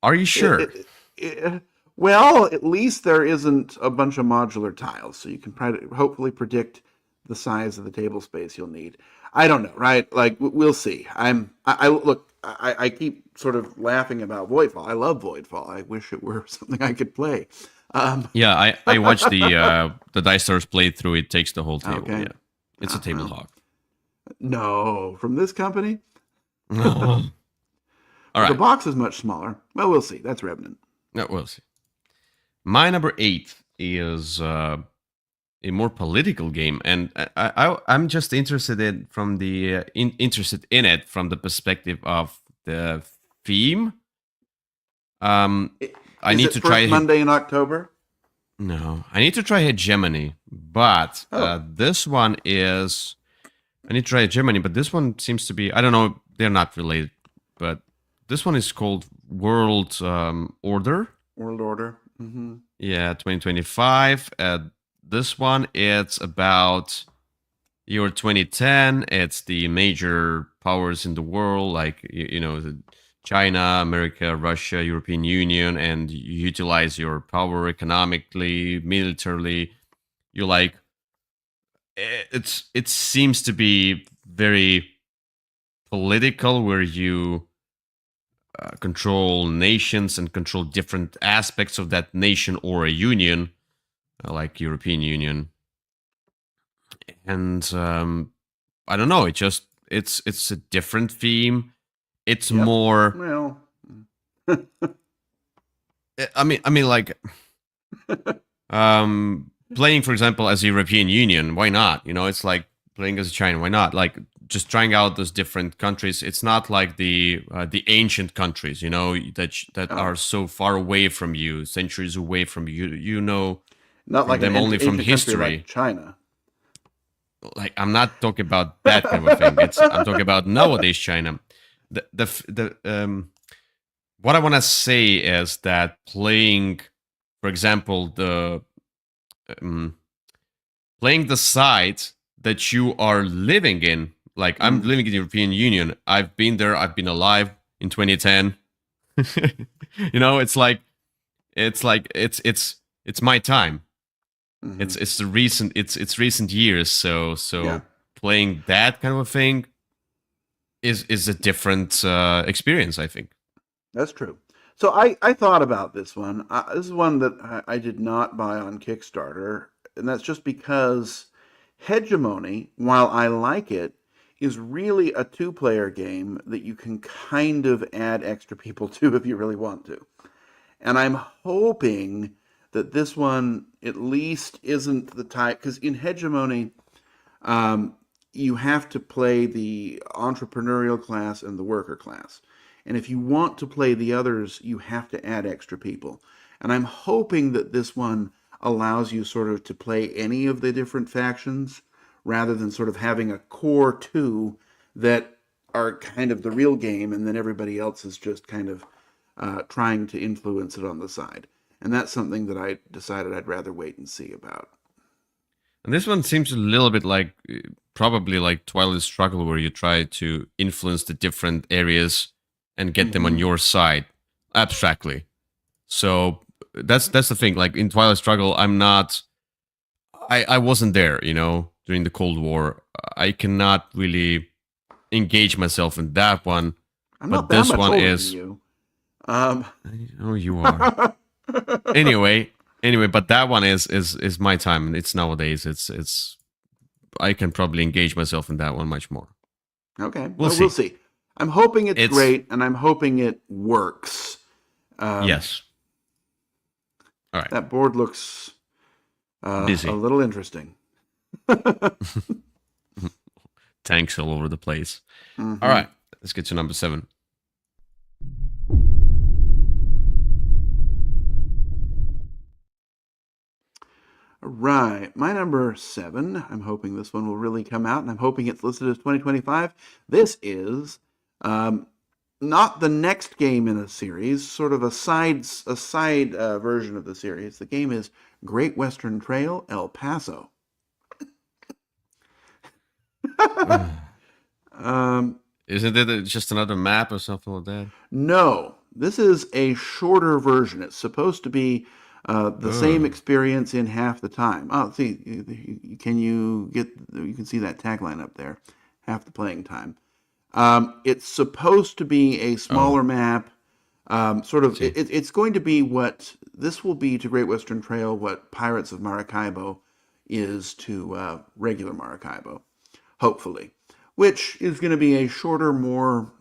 Are you sure? Well, at least there isn't a bunch of modular tiles, so you can hopefully predict the size of the table space you'll need. I don't know, right? Like, we'll see. I keep sort of laughing about Voidfall. I love Voidfall. I wish it were something I could play. Yeah, I watched the Dice Stars playthrough. It takes the whole table. Okay. Yeah, it's a table hog. No, from this company. All right. The box is much smaller. Well, we'll see. That's Revenant. No, we'll see. My number 8 is a more political game, and I'm just interested in it from the perspective of the theme. I need to try Monday in October. No, I need to try Hegemony, but this one is. I need to try Hegemony, but this one seems to be. I don't know. They're not related, but this one is called World Order. World Order. Mm-hmm. Yeah, 2025. This one, it's about year 2010. It's the major powers in the world, like China, America, Russia, European Union, and you utilize your power economically, militarily. You like it seems to be very political, where you control nations and control different aspects of that nation or a union, like European Union. And I don't know. It's a different theme. It's more. Well, I mean, like, playing, for example, as a European Union. Why not? It's like playing as China. Why not? Like, just trying out those different countries. It's not like the ancient countries, that are so far away from you, centuries away from you. Not like them only from history. Like China. Like, I'm not talking about that kind of a thing. I'm talking about nowadays China. What I want to say is that playing, for example, playing the side that you are living in. Like, I'm living in the European Union. I've been there. I've been alive in 2010. It's my time. Mm-hmm. It's recent years. So playing that kind of a thing is a different experience, I think. That's true. So I thought about this one. This is one that I did not buy on Kickstarter, and that's just because Hegemony, while I like it, is really a two-player game that you can kind of add extra people to if you really want to. And I'm hoping that this one at least isn't the type, because in Hegemony, you have to play the entrepreneurial class and the worker class. And if you want to play the others, you have to add extra people. And I'm hoping that this one allows you sort of to play any of the different factions, rather than sort of having a core two that are kind of the real game, and then everybody else is just kind of trying to influence it on the side. And that's something that I decided I'd rather wait and see about. And this one seems a little bit like, probably like Twilight Struggle, where you try to influence the different areas and get them on your side, abstractly. So that's the thing. Like, in Twilight Struggle, I wasn't there, during the Cold War. I cannot really engage myself in that one. But this one is. You. Oh, you are. anyway, but that one is my time, and it's nowadays. It's. I can probably engage myself in that one much more. Okay, we'll see. I'm hoping it's great, and I'm hoping it works. Yes. All right. That board looks busy. A little interesting. Tanks all over the place. All right, let's get to number 7. Right. My number 7, I'm hoping this one will really come out, and I'm hoping it's listed as 2025. This is um, not the next game in a series, sort of a side version of the series. The game is Great Western Trail El Paso. um, Isn't it just another map or something like that? no, this is a shorter version. It's supposed to be the same Oh, experience in half the time. Oh, see, you can see that tagline up there, half the playing time. It's supposed to be a oh, smaller map. Sort of, see. it's going to be what this will be to Great Western Trail, what Pirates of Maracaibo is to regular Maracaibo, hopefully, which is going to be a shorter, more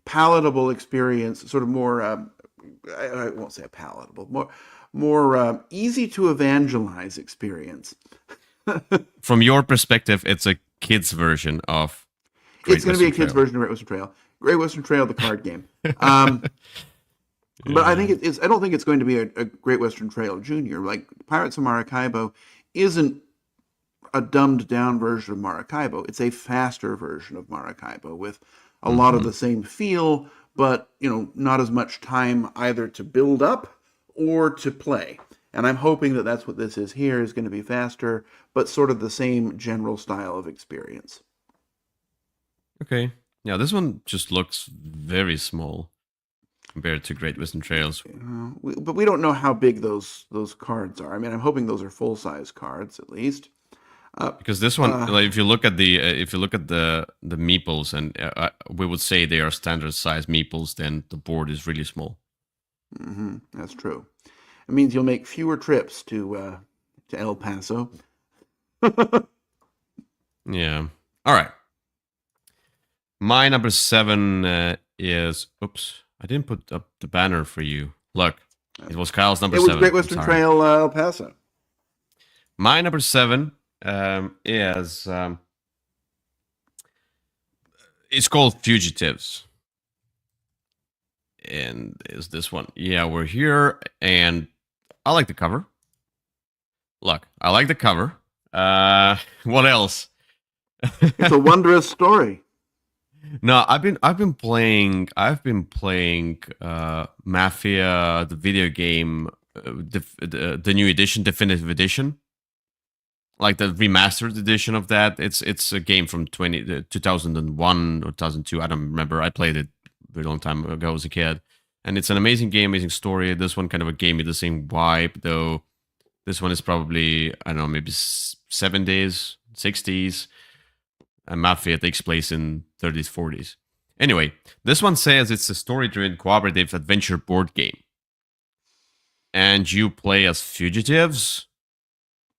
palatable experience, sort of more, I won't say palatable, more easy to evangelize experience. From your perspective, it's a kid's version of It's Great going to be Western a kid's Trail. version of Great Western Trail. Great Western Trail, the card game. But I Yeah. think it's. I don't think it's going to be a Great Western Trail Junior. Like Pirates of Maracaibo isn't a dumbed down version of Maracaibo. It's a faster version of Maracaibo with a lot of Hmm. the same feel, but not as much time either to build up or to play. And I'm hoping that that's what this is here, is going to be faster, but sort of the same general style of experience. Okay. Yeah, this one just looks very small compared to Great Western Trails. But we don't know how big those cards are. I mean, I'm hoping those are full size cards at least. Uh, Because this one, uh, like, if you look at the meeples, and we would say they are standard size meeples, then the board is really small. that's true. It means you'll make fewer trips to El Paso. Yeah. All right. My number 7 is. Oops, I didn't put up the banner for you. Look, it was Kyle's number It was 7. Great I'm Western sorry. Trail El Paso. My number 7 is it's called Fugitives, and is this one? Yeah, we're here, and I like the cover. Look, I like the cover. What else? It's a wondrous story. No, I've been playing Mafia, the video game, the new edition, definitive edition, like the remastered edition of that. It's a game from 2001 or 2002. I don't remember. I played it a very long time ago as a kid, and it's an amazing game, amazing story. This one kind of gave me the same vibe, though. This one is probably, I don't know, maybe 70s, 60s. And Mafia takes place in 30s, 40s. Anyway, this one says it's a story-driven cooperative adventure board game, and you play as fugitives.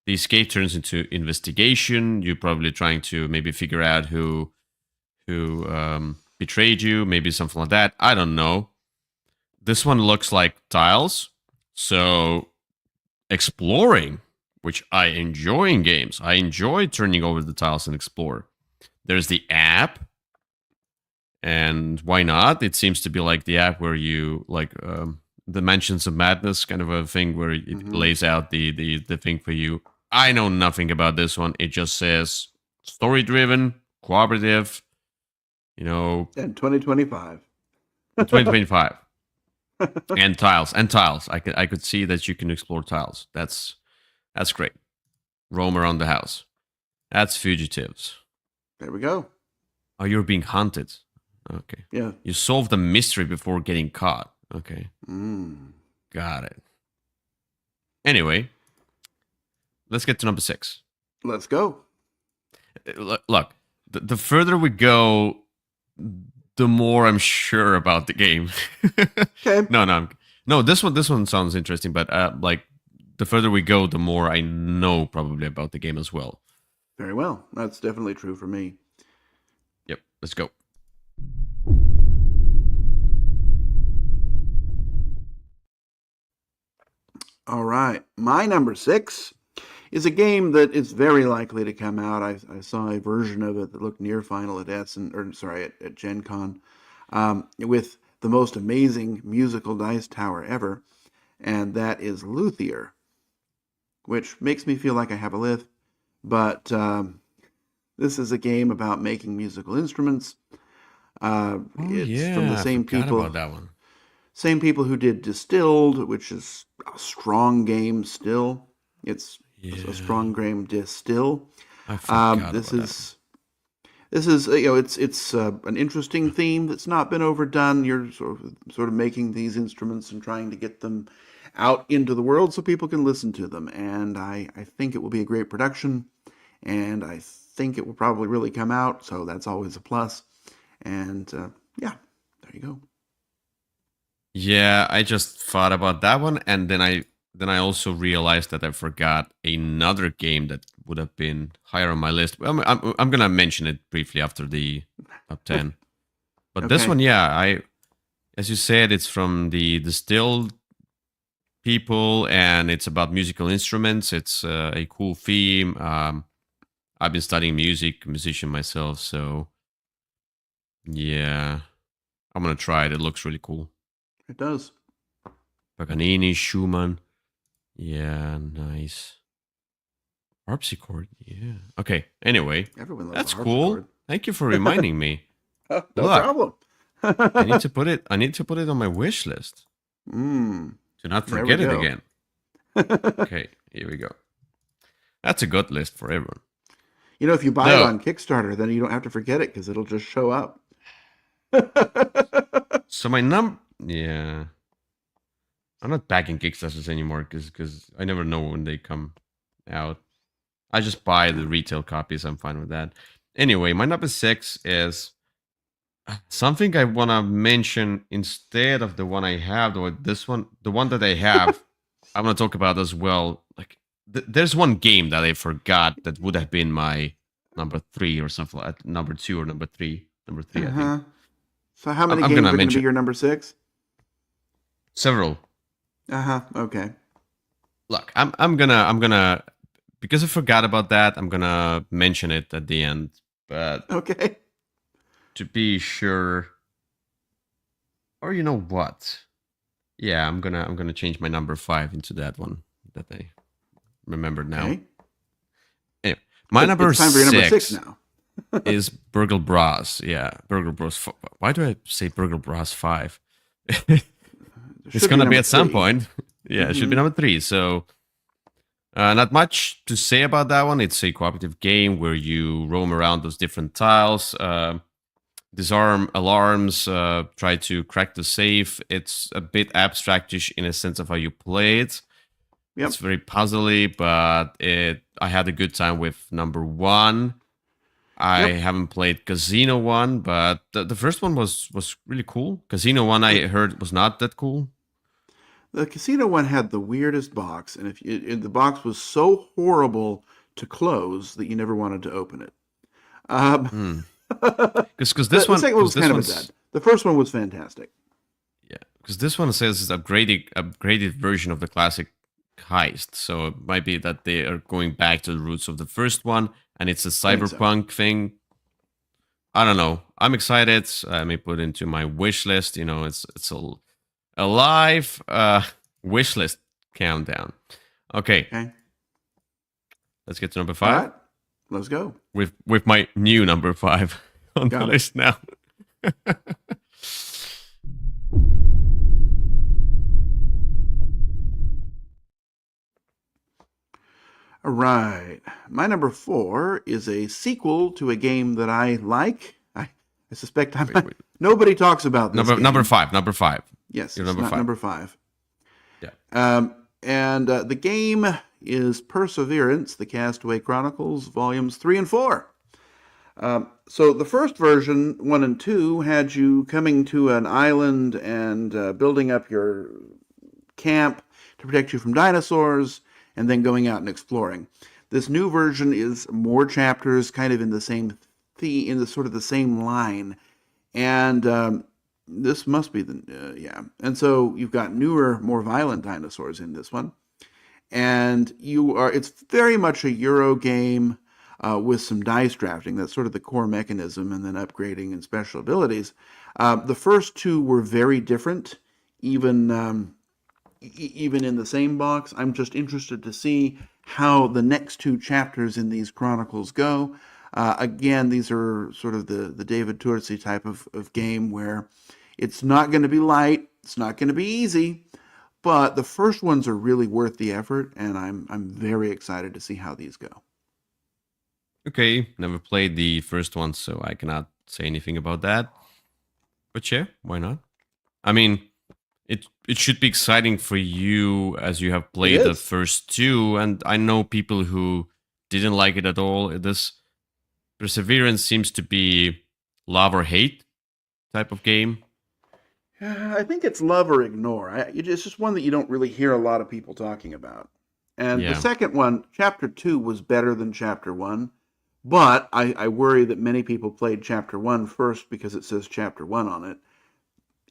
The escape turns into investigation. You're probably trying to maybe figure out who betrayed you, maybe something like that. I don't know. This one looks like tiles, so exploring, which I enjoy in games. I enjoy turning over the tiles and explore. There's the app, and why not? It seems to be like the app where you like Dimensions of Madness kind of a thing where it Hmm. lays out the thing for you. I know nothing about this one. It just says story driven, cooperative. You know, And 2025. 2025 and tiles. I could see that you can explore tiles. That's great. Roam around the house. That's fugitives. There we go. Oh, you're being hunted. Okay. Yeah. You solve the mystery before getting caught. Okay. Mm. Got it. Anyway, let's get to number 6. Let's go. Look, the further we go, the more I'm sure about the game. Okay. No. This one sounds interesting, but like the further we go, the more I know probably about the game as well. Very well. That's definitely true for me. Yep. Let's go. All right. My number 6 is a game that is very likely to come out. I saw a version of it that looked near final at Essen, or sorry, at Gen Con, with the most amazing musical dice tower ever, and that is Luthier. which makes me feel like I have a lisp. But this is a game about making musical instruments. Oh It's from the yeah, I same forgot people, about that one. same people who did Distilled, which is a strong game still. It's a Yeah, strong game still. I forgot This about that. is it's an interesting theme that's not been overdone. You're sort of making these instruments and trying to get them out into the world so people can listen to them. And I think it will be a great production, and I think it will probably really come out. So that's always a plus. And yeah, there you go. Yeah, I just thought about that one, and then I also realized that I forgot another game that would have been higher on my list. Well, I'm gonna mention it briefly after the top 10. But this Okay. one, yeah, as you said, it's from the Distilled people, and it's about musical instruments. It's a cool theme. I've been studying musician myself, so yeah, I'm gonna try it. It looks really cool. It does. Paganini, Schumann. Yeah, nice. Harpsichord. Yeah. Okay. Anyway, Everyone loves a that's cool. harpsichord. Thank you for reminding me. No Look, problem. I need to put it. I need to put it on my wish list Mm, to not there we forget it go. again. Okay, here we go. That's a good list for everyone. If you buy it No. on Kickstarter, then you don't have to forget it because it'll just show up. So yeah, I'm not backing Kickstarters anymore because I never know when they come out. I just buy the retail copies. I'm fine with that. Anyway, my number 6 is something I want to mention instead of the one I have. This one, the one that I have, I want to talk about as well. Like, there's one game that I forgot that would have been my number 3 or something like that. Number 2 or number 3. Number 3, I think. Uh-huh. So how many I'm games gonna are going to be mention your number 6? several. Uh-huh. Okay. Look, I'm gonna because I forgot about that. I'm gonna mention it at the end, but Okay. to be sure, or you know what? Yeah, I'm gonna change my number 5 into that one that I remembered now. Okay. Anyway, my So number it's time for your number 6 6 now. is Burgle Bros. Yeah, Burgle Bros. Why do I say Burgle Bros 5? It It's should be gonna be number at some 3. point. Yeah, it should be Mm-hmm. number 3. So not much to say about that one. It's a cooperative game where you roam around those different tiles, disarm alarms, try to crack the safe. It's a bit abstractish in a sense of how you play it. It's Yep. very puzzly, but I had a good time with number 1. I Yep. haven't played Casino 1, but the first one was really cool. Casino 1 The, I heard was not that cool. the casino one had the weirdest box, and the box was so horrible to close that you never wanted to open it. Um, Hmm. the, Because the second one was kind of a dud. The first one was fantastic. yeah, because this one says it's upgraded version of the classic heist. So it might be that they are going back to the roots of the first one, and it's a I think so. cyberpunk thing. I don't know. I'm excited. I may put it into my wish list. It's a live wish list countdown. Okay, Okay. let's get to number All 5 right. Let's go. with my new number 5 on the Got it. list now. All right. My number 4 is a sequel to a game that I like. I suspect Wait. nobody talks about this Number game. 5. Number 5. Yes, You're it's number not 5. number 5. Yeah. And the game is Perseverance, The Castaway Chronicles, Volumes 3 and 4. So the first version, 1 and 2, had you coming to an island and building up your camp to protect you from dinosaurs, and then going out and exploring. This new version is more chapters, kind of in the same in the sort of the same line, and this must be yeah. And so you've got newer, more violent dinosaurs in this one, and it's very much a Euro game with some dice drafting. That's sort of the core mechanism, and then upgrading and special abilities. The first two were very different, even even in the same box. I'm just interested to see how the next two chapters in these chronicles go. Again, these are sort of the David Tursi type of game where it's not going to be light, it's not going to be easy, but the first ones are really worth the effort, and I'm very excited to see how these go. Okay, never played the first one, so I cannot say anything about that. But yeah, why not? I mean, it should be exciting for you as you have played the first two, and I know people who didn't like it at all. This Perseverance seems to be love or hate type of game. I think it's love or ignore. It's just one that you don't really hear a lot of people talking about. And the Yeah. second one, Chapter 2, was better than Chapter 1. But I worry that many people played Chapter 1 first because it says Chapter 1 on it,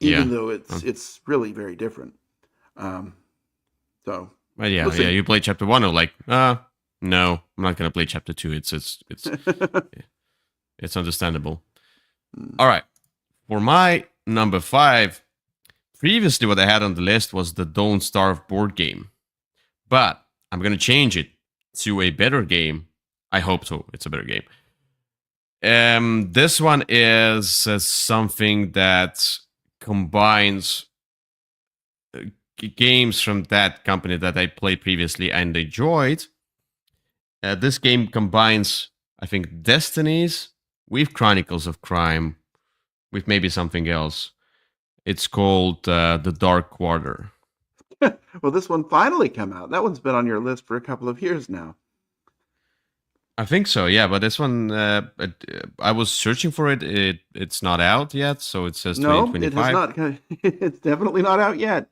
even though it's really very different. So, But yeah, yeah, you play Chapter 1 or like, no, I'm not gonna play Chapter 2. It's it's understandable. All right. For my number 5, previously what I had on the list was the Don't Starve board game. But I'm going to change it to a better game. I hope so. It's a better game. This one is something that combines games from that company that I played previously and enjoyed. This game combines, I think, Destinies with Chronicles of Crime, with maybe something else. It's called The Dark Quarter. Well, this one finally came out. That one's been on your list for a couple of years now. I think so, yeah. But this one, I was searching for it. It's not out yet, so it says 2025. No, it has not. It's definitely not out yet.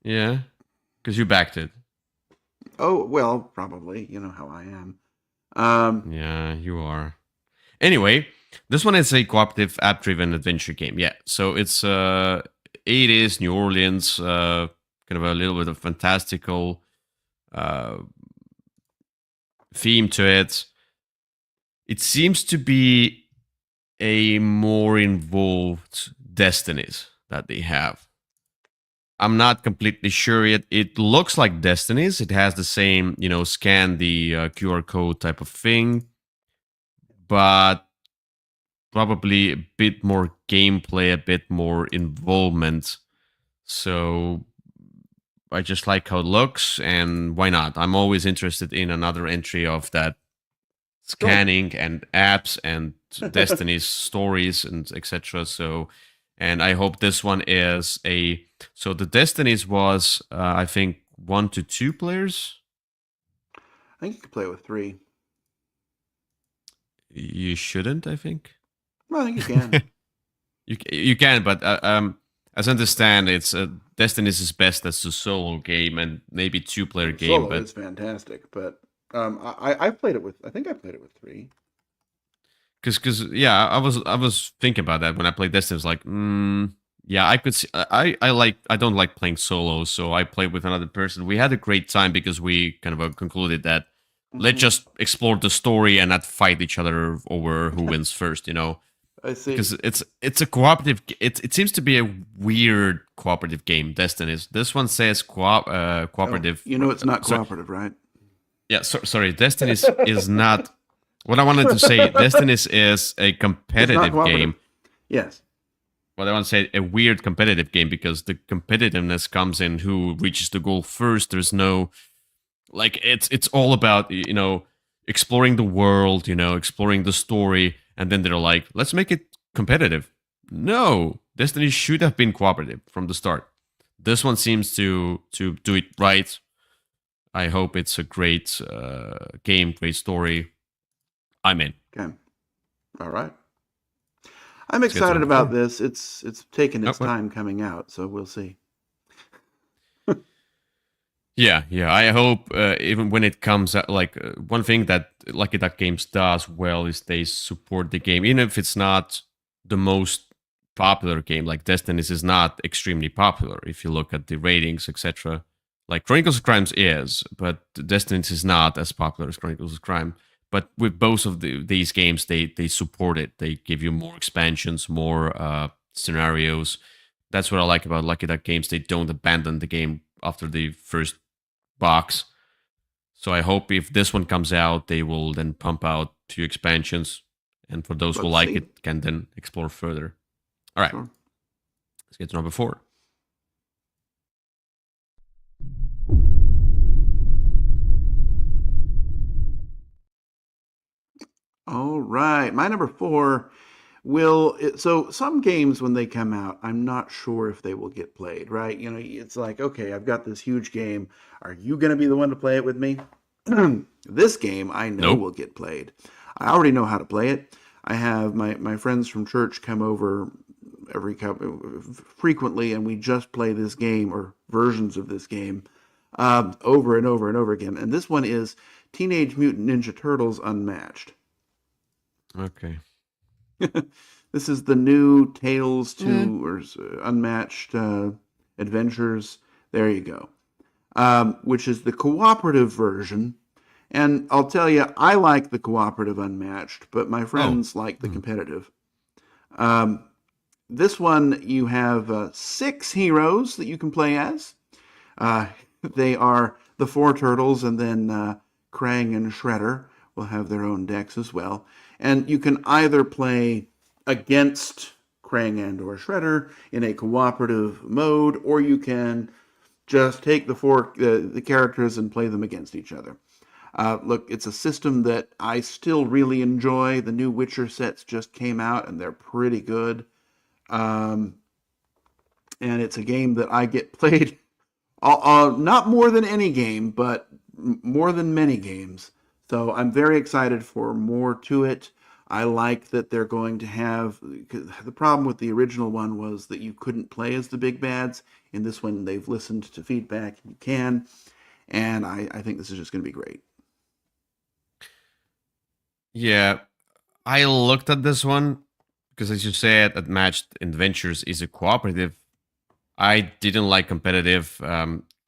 Yeah, because you backed it. Oh, well, probably. You know how I am. Yeah, you are. Anyway, this one is a cooperative app-driven adventure game. Yeah, so it's 80s New Orleans, kind of a little bit of fantastical theme to it. It seems to be a more involved Destinies that they have. I'm not completely sure yet. It looks like Destinies. It has the same, scan the QR code type of thing, but probably a bit more gameplay, a bit more involvement. So I just like how it looks, and why not? I'm always interested in another entry of that scanning and apps and Destiny's stories and etc. So, and I hope this one is so the Destinies was I think 1 to 2 players. I think you could play with 3. You shouldn't, I think. Well, I think you can. you can, but as I understand, it's Destiny's is best as a solo game and maybe 2-player game. Solo is fantastic, but I played it with. I think I played it with 3. Because yeah, I was thinking about that when I played Destiny. I was like, yeah, I could see. I don't like playing solo, so I played with another person. We had a great time because we kind of concluded that let's just explore the story and not fight each other over who wins first. I see. Because it's a cooperative. It seems to be a weird cooperative game. Destiny's. This one says cooperative. Oh, it's not cooperative, right? Yeah. Sorry, Destiny's is not. What I wanted to say, Destiny's is a competitive game. Yes. Well, I want to say a weird competitive game because the competitiveness comes in who reaches the goal first. There's no, it's all about exploring the world, exploring the story. And then they're like, let's make it competitive. No, Destiny should have been cooperative from the start. This one seems to do it right. I hope it's a great game, great story. I'm in. Okay. All right. I'm excited about this. It's taken its time coming out, so we'll see. Yeah. I hope even when it comes out, one thing that Lucky Duck Games does well is they support the game, even if it's not the most popular game. Like Destiny's is not extremely popular if you look at the ratings, etc. Like Chronicles of Crime is, but Destiny's is not as popular as Chronicles of Crime. But with both of these games, they support it. They give you more expansions, more scenarios. That's what I like about Lucky Duck Games. They don't abandon the game after the first box. So I hope if this one comes out, they will then pump out 2 expansions, and for those who like it, can then explore further. All right, let's get to number 4. All right, my number 4 so some games when they come out, I'm not sure if they will get played, right? You know, it's like, okay, I've got this huge game. Are you going to be the one to play it with me? This game I know will get played. I already know how to play it. I have my friends from church come over frequently, and we just play this game or versions of this game over and over and over again. And this one is Teenage Mutant Ninja Turtles Unmatched. Okay. This is the new Tales to or Unmatched Adventures. There you go. Which is the cooperative version. And I'll tell you, I like the cooperative Unmatched, but my friends like the competitive. This one, you have 6 heroes that you can play as. They are the 4 turtles, and then Krang and Shredder will have their own decks as well. And you can either play against Krang and or Shredder in a cooperative mode, or you can just take the characters and play them against each other. Look, it's a system that I still really enjoy. The new Witcher sets just came out, and they're pretty good. And it's a game that I get played not more than any game, but more than many games. So I'm very excited for more to it. I like that they're going to have... The problem with the original one was that you couldn't play as the big bads. In this one, they've listened to feedback. You can. And I think this is just going to be great. Yeah, I looked at this one because, as you said, Unmatched Adventures is a cooperative. I didn't like competitive.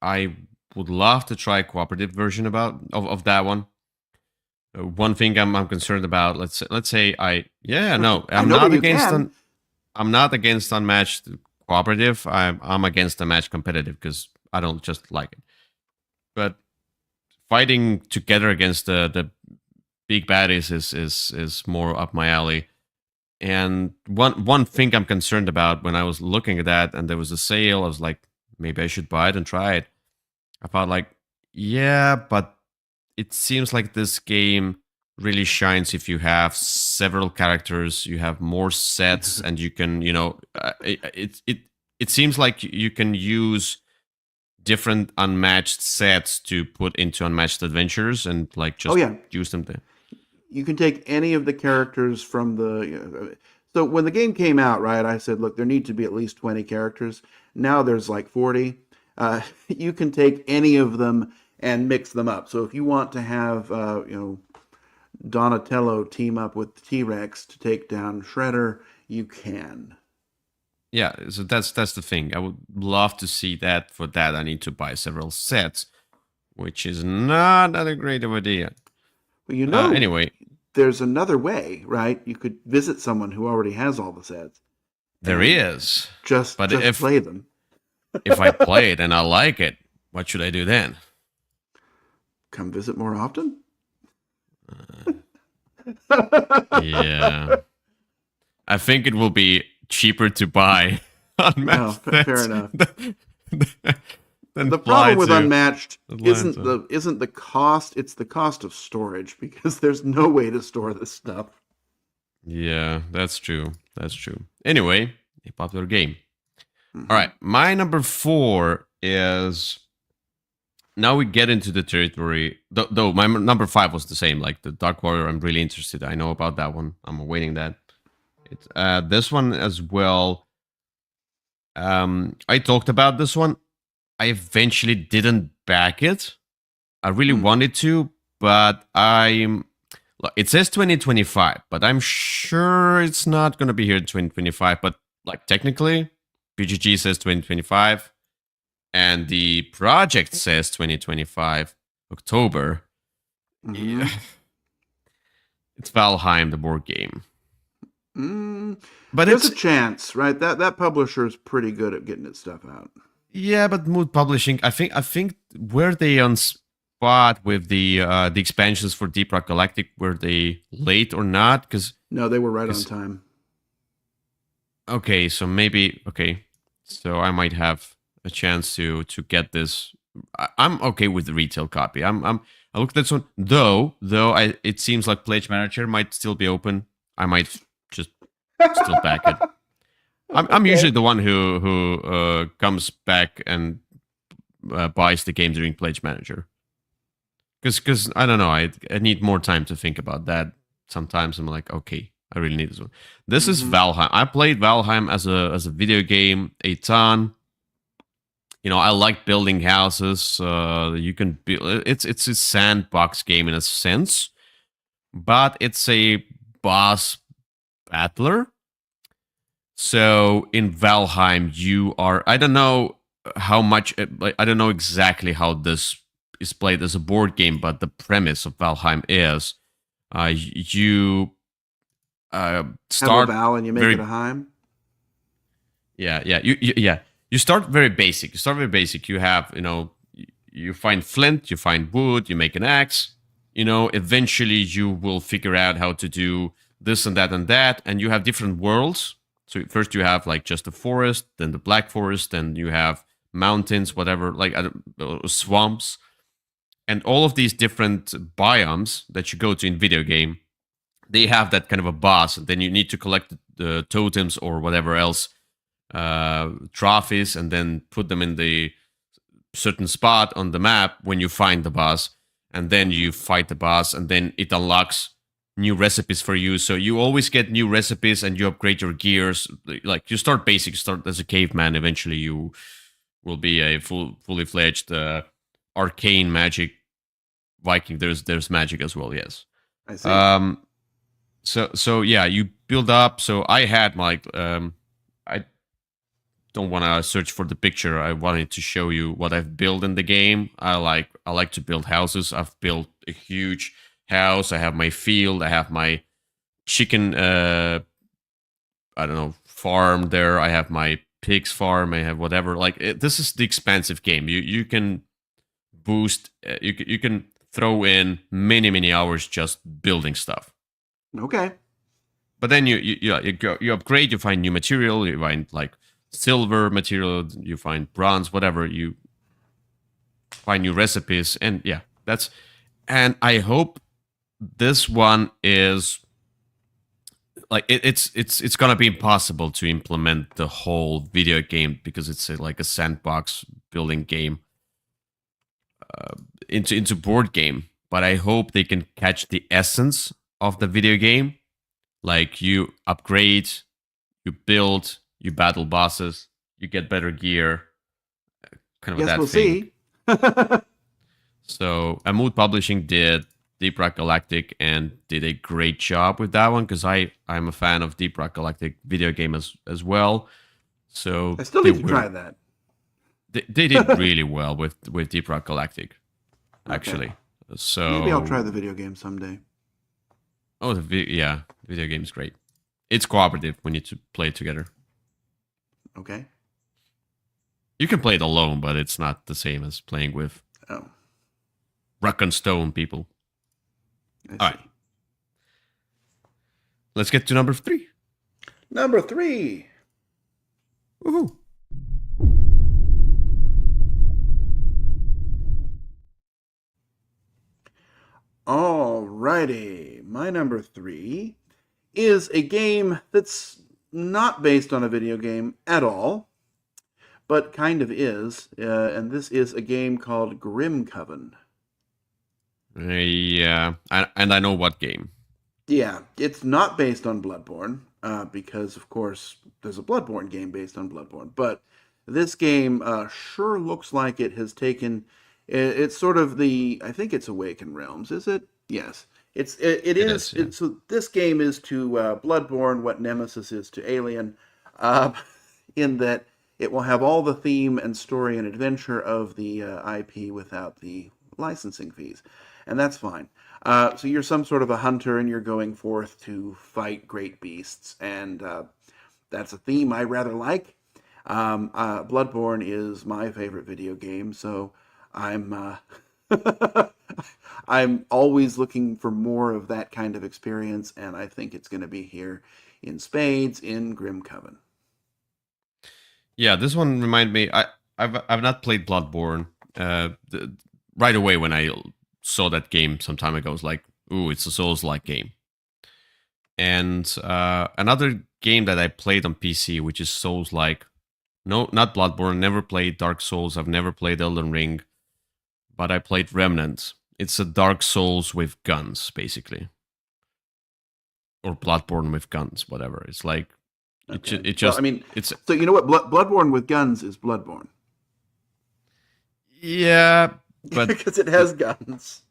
I would love to try a cooperative version of that one. One thing I'm concerned about. Let's say I'm not against Unmatched cooperative. I'm against Unmatched competitive because I don't just like it. But fighting together against the big baddies is more up my alley. And one thing I'm concerned about when I was looking at that and there was a sale, I was like, maybe I should buy it and try it. I thought like, yeah, but it seems like this game really shines if you have several characters, you have more sets, and you can, it seems like you can use different unmatched sets to put into Unmatched Adventures and like just use them there. You can take any of the characters from the... So when the game came out, right, I said, look, there need to be at least 20 characters. Now there's like 40. You can take any of them and mix them up. So if you want to have, Donatello team up with T-Rex to take down Shredder, you can. Yeah, so that's the thing. I would love to see that. For that, I need to buy several sets, which is not that a great of idea. Well, anyway, there's another way, right? You could visit someone who already has all the sets. There is. Just play them. If I play it and I like it, what should I do then? Come visit more often? Yeah. I think it will be cheaper to buy Unmatched. No, fair enough. The problem with Unmatched isn't the cost, it's the cost of storage, because there's no way to store this stuff. Yeah, that's true. Anyway, a popular game. All right, my number 4 is... Now we get into the territory, though my number 5 was the same, like the Dark Warrior. I'm really interested. I know about that one. I'm awaiting that. It's this one as well. I talked about this one. I eventually didn't back it. I really wanted to, but it says 2025, but I'm sure it's not going to be here in 2025. But like technically, BGG says 2025, and the project says 2025, October. Mm-hmm. Yeah. It's Valheim, the board game. But there's a chance, right? That publisher is pretty good at getting its stuff out. Yeah, but Mood Publishing, I think were they on spot with the expansions for Deep Rock Galactic? Were they late or not? Because No, they were right on time. okay, so maybe okay, so I might have a chance to get this. I'm okay with the retail copy. I looked at this one though. It seems like Pledge Manager might still be open. I might just still back it. I'm Okay. usually the one who comes back and buys the game during Pledge Manager. Because I don't know, I need more time to think about that. Sometimes I'm like, okay, I really need this one. This is Valheim. I played Valheim as a video game a ton. You know, I like building houses. You can build. It's a sandbox game in a sense, but it's a boss battler. So in Valheim, you are. I don't know how much. I don't know exactly how this is played as a board game, but the premise of Valheim is you Have a start Val and you make very it a Heim. yeah. You start very basic. You have you find flint, you find wood, you make an axe. Eventually you will figure out how to do this and that, and you have different worlds. So first you have like just the forest, then the black forest, then you have mountains, whatever, like swamps, and all of these different biomes that you go to in video game, they have that kind of a boss. And then you need to collect the totems or whatever else trophies, and then put them in the certain spot on the map when you find the boss, and then you fight the boss, and then it unlocks new recipes for you. So you always get new recipes, and you upgrade your gears. Like you start basic, you start as a caveman. Eventually, you will be a fully fledged arcane magic Viking. There's magic as well. Yes. I see. So yeah, you build up. So I had like I don't want to search for the picture. I wanted to show you what I've built in the game. I like to build houses. I've built a huge house. I have my field. I have my chicken I don't know, farm there. I have my pigs farm. I have whatever. Like this is the expansive game. You can boost. You can throw in many hours just building stuff. Okay. But then you upgrade. You find new material. You find like silver material. You find bronze. Whatever. You find new recipes, and yeah, that's. And I hope this one is like it's gonna be impossible to implement the whole video game because it's like a sandbox building game into board game. But I hope they can catch the essence of the video game. Like you upgrade, you build, you battle bosses, you get better gear, kind of Guess that we'll thing. see. So Mood Publishing did Deep Rock Galactic and did a great job with that one because I'm a fan of Deep Rock Galactic video game as well. So I still need to try that. They did really well with Deep Rock Galactic, actually. Okay. So Maybe I'll try the video game someday. Oh, video game is great. It's cooperative when you play it together. Okay. You can play it alone, but it's not the same as playing with rock and stone people. All right. Let's get to number 3. Number 3. Woohoo. Alrighty. My number 3 is a game that's not based on a video game at all, but kind of is. And this is a game called Grim Coven. Yeah, and I know what game. Yeah, it's not based on Bloodborne, because, of course, there's a Bloodborne game based on Bloodborne. But this game sure looks like it has taken... It's sort of I think it's Awakened Realms, is it? Yes. It is. Yeah. So this game is to Bloodborne what Nemesis is to Alien, in that it will have all the theme and story and adventure of the IP without the licensing fees. And that's fine. So you're some sort of a hunter and you're going forth to fight great beasts. And that's a theme I rather like. Bloodborne is my favorite video game, so I'm I'm always looking for more of that kind of experience, and I think it's going to be here in spades in Grim Coven. Yeah, this one remind me. I've not played Bloodborne. Right away when I saw that game some time ago, I was like, "Ooh, it's a Souls-like game." And another game that I played on PC, which is Souls-like. No, not Bloodborne. Never played Dark Souls. I've never played Elden Ring, but I played Remnant. It's a Dark Souls with guns, basically, or Bloodborne with guns, whatever. It's like Okay. it just I mean, it's so you know what? Bloodborne with guns is Bloodborne yeah, but because it has guns.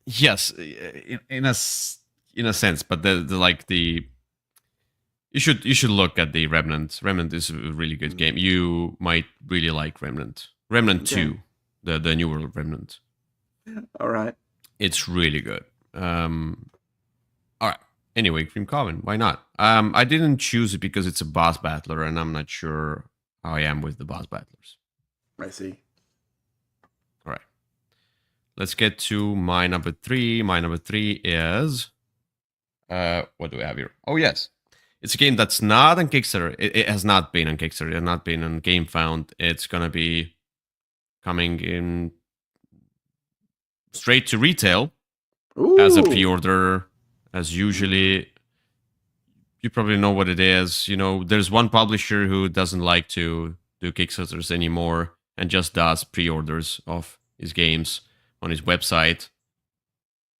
yes, in a sense, but the like the you should look at the Remnant. Remnant is a really good game. You might really like Remnant. Remnant Okay. 2, the newer Remnant. All right. It's really good. All right. Anyway, Grim Coven, why not? I didn't choose it because it's a boss battler, and I'm not sure how I am with the boss battlers. I see. All right. Let's get to my number 3. My number 3 is what do we have here? Oh yes, it's a game that's not on Kickstarter. It has not been on Kickstarter. It has not been on GameFound. It's gonna be coming in straight to retail as a Ooh. pre-order, as usually. You probably know what it is. You know, there's one publisher who doesn't like to do Kickstarters anymore and just does pre-orders of his games on his website.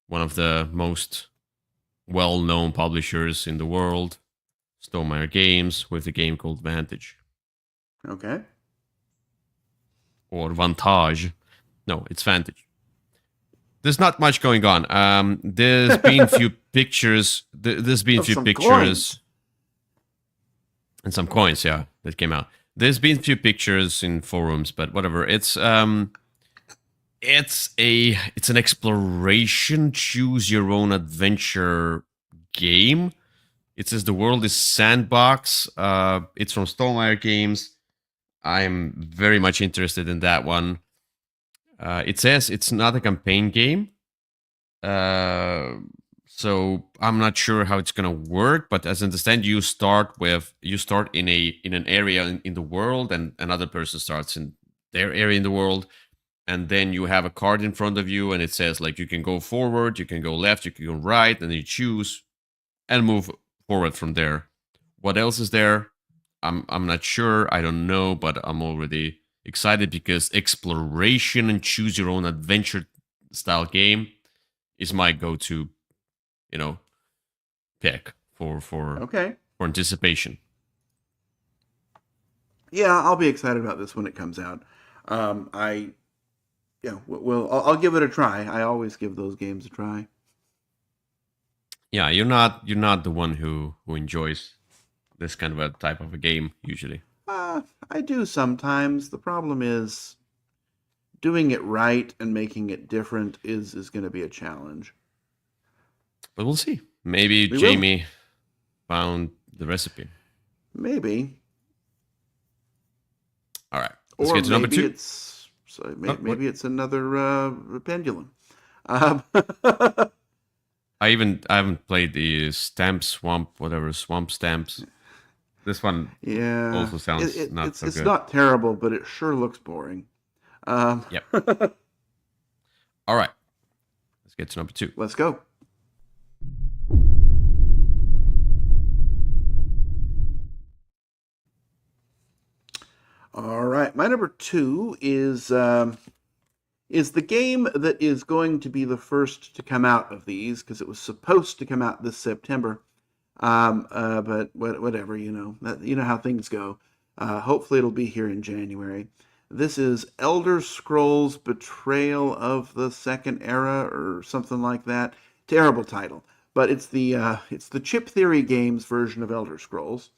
One of the most well-known publishers in the world, Stonemaier Games, with a game called Vantage. Okay. Or Vantage. No, it's Vantage. There's not much going on. There's been few pictures. There's been few pictures coins. and some coins. Yeah, that came out. There's been few pictures in forums, but whatever. It's an exploration, choose your own adventure game. It says the world is sandbox. It's from Stonemaier Games. I'm very much interested in that one. It says it's not a campaign game, so I'm not sure how it's gonna work. But as I understand, you start in an area in the world, and another person starts in their area in the world, and then you have a card in front of you, and it says like you can go forward, you can go left, you can go right, and you choose and move forward from there. What else is there? I'm not sure. I don't know, but I'm already excited because exploration and choose your own adventure style game is my go-to, pick for Okay. anticipation. Yeah, I'll be excited about this when it comes out. I'll give it a try. I always give those games a try. Yeah, you're not the one who enjoys this kind of a type of a game usually. I do sometimes. The problem is doing it right and making it different is going to be a challenge. But we'll see. Maybe We Jamie found the recipe. Maybe. All right. Let's Or get to number 2. Maybe it's another pendulum. I haven't played the Stamp Swamp, whatever, Swamp Stamps. This one also sounds not so good. It's not terrible, but it sure looks boring. Yep. All right. Let's get to number 2. Let's go. All right. My number 2 is the game that is going to be the first to come out of these because it was supposed to come out this September. But whatever, you know how things go. Hopefully it'll be here in January. This is Elder Scrolls Betrayal of the Second Era or something like that. Terrible title, but it's the Chip Theory Games version of Elder Scrolls.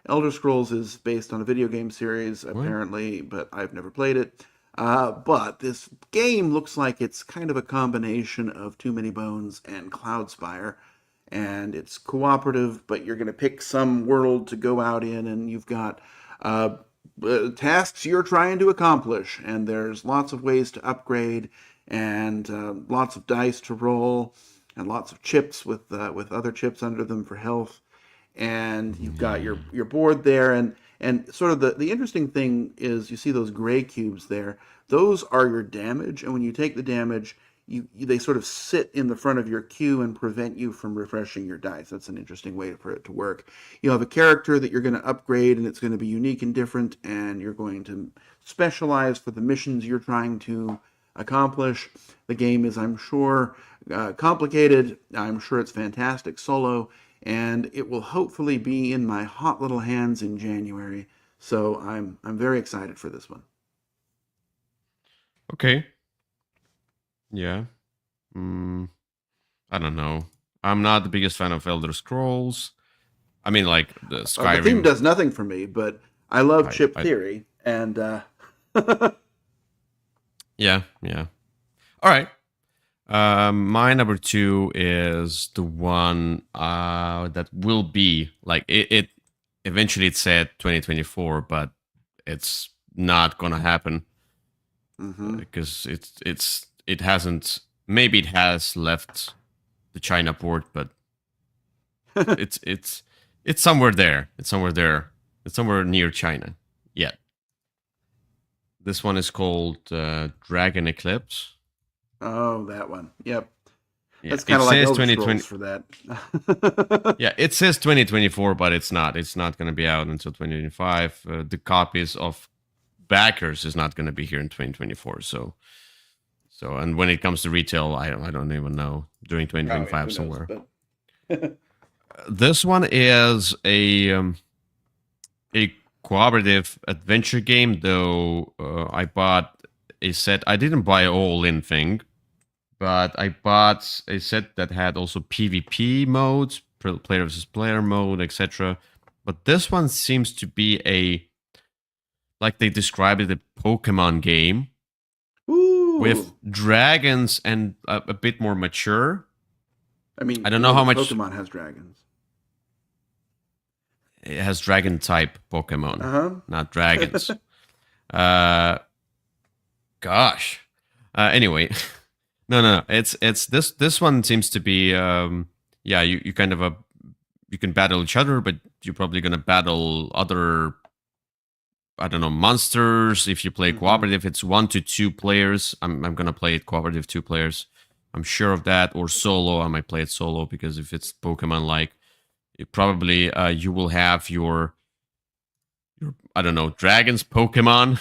Elder Scrolls is based on a video game series, apparently, but I've never played it. But this game looks like it's kind of a combination of Too Many Bones and Cloudspire. And it's cooperative, but you're going to pick some world to go out in, and you've got tasks you're trying to accomplish, and there's lots of ways to upgrade, and lots of dice to roll, and lots of chips with other chips under them for health. And you've got your board there, and sort of the interesting thing is you see those gray cubes there. Those are your damage, and when you take the damage, they sort of sit in the front of your queue and prevent you from refreshing your dice. That's an interesting way for it to work. You'll have a character that you're going to upgrade, and it's going to be unique and different, and you're going to specialize for the missions you're trying to accomplish. The game is, I'm sure, complicated. I'm sure it's fantastic solo, and it will hopefully be in my hot little hands in January. So I'm very excited for this one. Okay. Yeah. I don't know. I'm not the biggest fan of Elder Scrolls. I mean, like the Skyrim. The theme does nothing for me, but I love chip theory, and yeah. All right. My number 2 is the one that will be like it. Eventually, it said 2024, but it's not gonna happen because it hasn't. Maybe it has left the China port, but it's somewhere there. It's somewhere there. It's somewhere near China. Yeah. This one is called Dragon Eclipse. Oh, that one. Yep. Yeah, that's kind of like Elder 2020 Scrolls for that. Yeah, it says 2024, but it's not. It's not going to be out until 2025. The copies of backers is not going to be here in 2024. So, and when it comes to retail, I don't even know. During 2025 somewhere. But... This one is a cooperative adventure game, though. I bought a set. I didn't buy all-in thing, but I bought a set that had also PvP modes, player versus player mode, etc. But this one seems to be like they described it, a Pokemon game. Ooh. With dragons and a bit more mature. I mean, I don't know how much Pokemon has dragons. It has dragon type Pokemon, not dragons. Gosh. Anyway, no. It's this one seems to be you kind of you can battle each other, but you're probably gonna battle other, I don't know, monsters. If you play cooperative, it's 1 to 2 players. I'm gonna play it cooperative 2 players. I'm sure of that. Or solo. I might play it solo because if it's Pokemon like, it probably you will have your I don't know, dragons Pokemon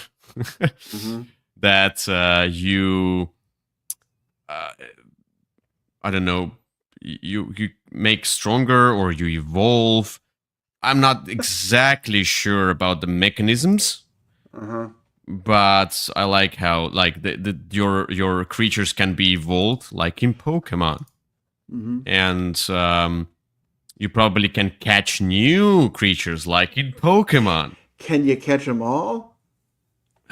that you I don't know, you make stronger or you evolve. I'm not exactly sure about the mechanisms, but I like how like your creatures can be evolved like in Pokemon, and you probably can catch new creatures like in Pokemon. Can you catch them all?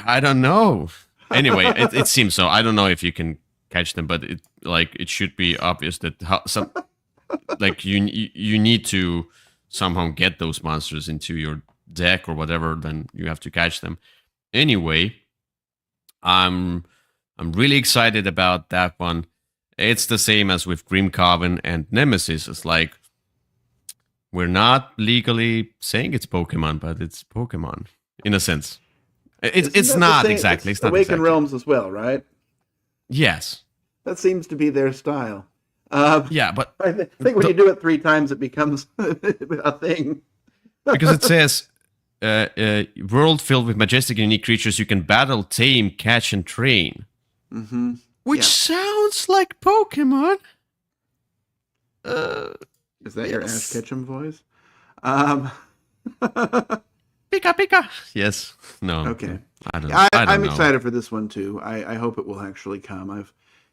I don't know. Anyway, it seems so. I don't know if you can catch them, but it should be obvious that like you need to somehow get those monsters into your deck or whatever, then you have to catch them. Anyway, I'm really excited about that one. It's the same as with Grim Coven and Nemesis. It's like, we're not legally saying it's Pokemon, but it's Pokemon in a sense. It's not exactly. It's not Awaken exactly. Realms as well, right? Yes. That seems to be their style. Yeah, but I think when you do it 3 times, it becomes a thing. Because it says, world filled with majestic and unique creatures you can battle, tame, catch, and train. Which sounds like Pokemon. Is that your Ash Ketchum voice? Pika Pika. Yes. No. Okay. I don't know. I'm excited for this one too. I hope it will actually come.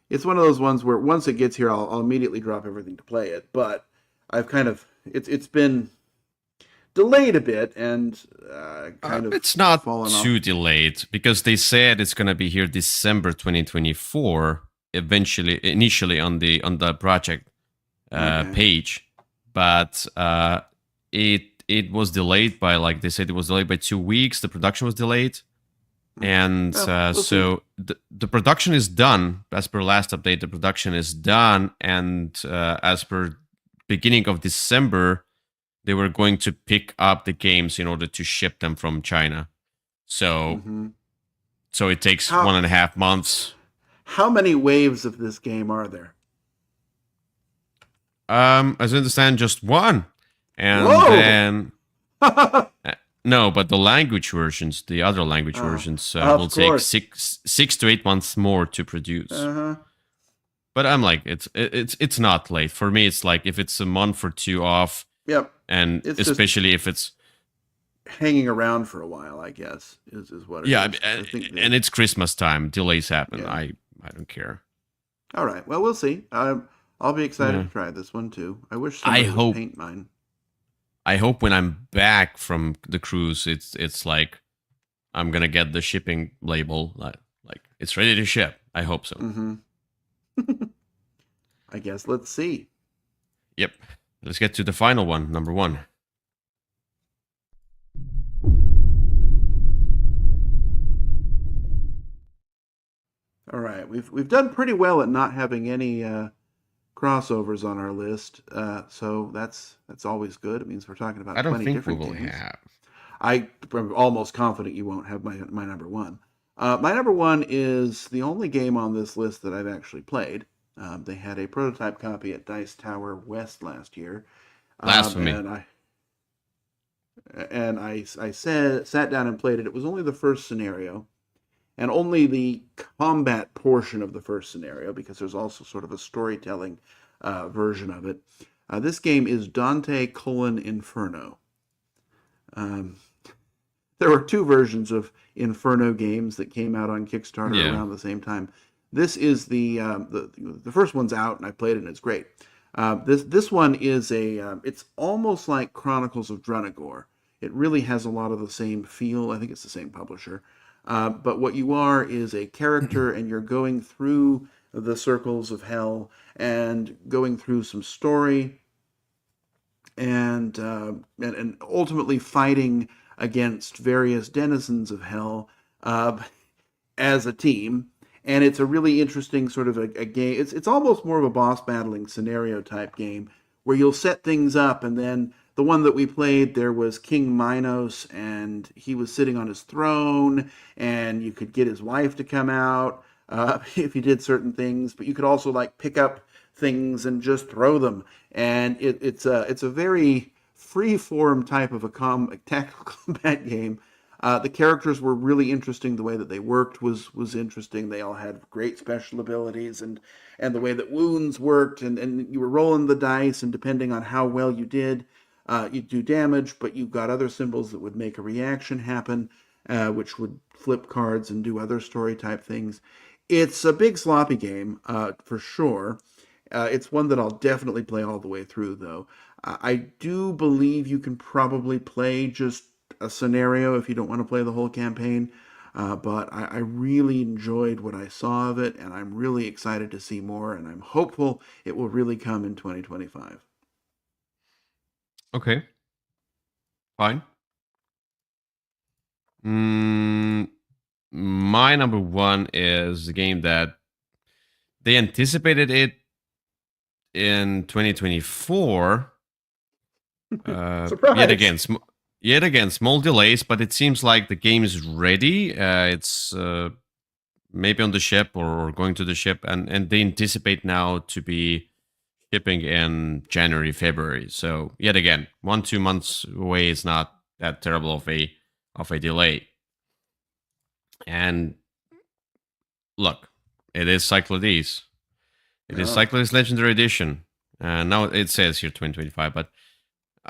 It's one of those ones where once it gets here, I'll immediately drop everything to play it. But I've kind of it's been delayed a bit and kind of it's not too delayed because they said it's gonna be here December 2024. Initially on the project page, but it it was delayed by, like they said, it was delayed by 2 weeks. The production was delayed. And We'll see. so the production is done. As per last update, the production is done. And as per beginning of December, they were going to pick up the games in order to ship them from China. So, so it takes 1.5 months. How many waves of this game are there? As I understand, just one. And Whoa! then no, but the language versions, the other language versions, will take 6 to 8 months more to produce. But I'm like, it's not late for me. It's like if it's a month or two off. Yep. And it's especially if it's hanging around for a while, I guess is what it is. And it's Christmas time. Delays happen. Yeah. I don't care. All right. Well, we'll see. I'll be excited to try this one too. I wish somebody would paint mine. I hope when I'm back from the cruise, it's like I'm gonna get the shipping label, like it's ready to ship. I hope so. I guess let's see. Yep. Let's get to the final one, number 1. All right, we've done pretty well at not having any crossovers on our list, so that's always good. It means we're talking about 20 different games. I don't think we will have. I'm almost confident you won't have my number 1. My number 1 is the only game on this list that I've actually played. They had a prototype copy at Dice Tower West last year. Blasphemy. And I sat down and played it. It was only the first scenario, and only the combat portion of the first scenario, because there's also sort of a storytelling version of it. This game is Dante: Inferno. There were 2 versions of Inferno games that came out on Kickstarter around the same time. This is the first one's out, and I played it, and it's great. This one is it's almost like Chronicles of Drunagor. It really has a lot of the same feel. I think it's the same publisher. But what you are is a character, and you're going through the circles of hell and going through some story, and ultimately fighting against various denizens of hell as a team. And it's a really interesting sort of a game. It's almost more of a boss battling scenario type game where you'll set things up, and then the one that we played, there was King Minos, and he was sitting on his throne, and you could get his wife to come out if you did certain things, but you could also like pick up things and just throw them. And it's a very free-form type of a tactical combat game. The characters were really interesting. The way that they worked was interesting. They all had great special abilities, and the way that wounds worked, and you were rolling the dice, and depending on how well you did, you'd do damage, but you've got other symbols that would make a reaction happen, which would flip cards and do other story type things. It's a big sloppy game, for sure. It's one that I'll definitely play all the way through, though. I do believe you can probably play just a scenario if you don't want to play the whole campaign, but I really enjoyed what I saw of it, and I'm really excited to see more, and I'm hopeful it will really come in 2025. Okay. Fine. My number 1 is a game that they anticipated it in 2024. Surprise! Yet again, small delays, but it seems like the game is ready. It's maybe on the ship or going to the ship, and they anticipate now to be shipping in January, February. So yet again, 1-2 months away is not that terrible of a delay. And look, it is Cyclades. It is Cyclades Legendary Edition. Now it says here 2025, but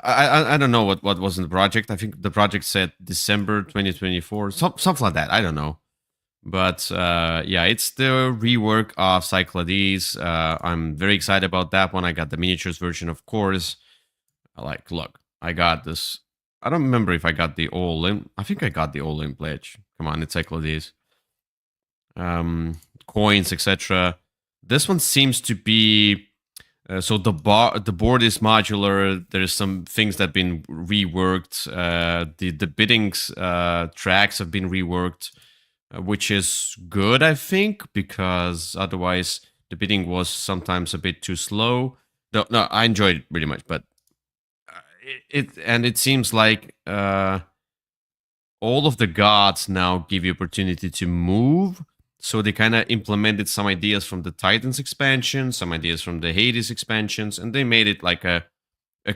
I don't know what was in the project. I think the project said December 2024, something like that. I don't know. But yeah, it's the rework of Cyclades. I'm very excited about that one. I got the miniatures version, of course. Look, I got this. I don't remember if I got the all-in. I think I got the all-in pledge. Come on, it's Cyclades. Coins, etc. This one seems to be So the board is modular. There's some things that have been reworked. The biddings tracks have been reworked, which is good, I think, because otherwise the bidding was sometimes a bit too slow. No, I enjoyed it really much, but it seems like all of the gods now give you opportunity to move. So they kind of implemented some ideas from the Titans expansion, some ideas from the Hades expansions, and they made it like a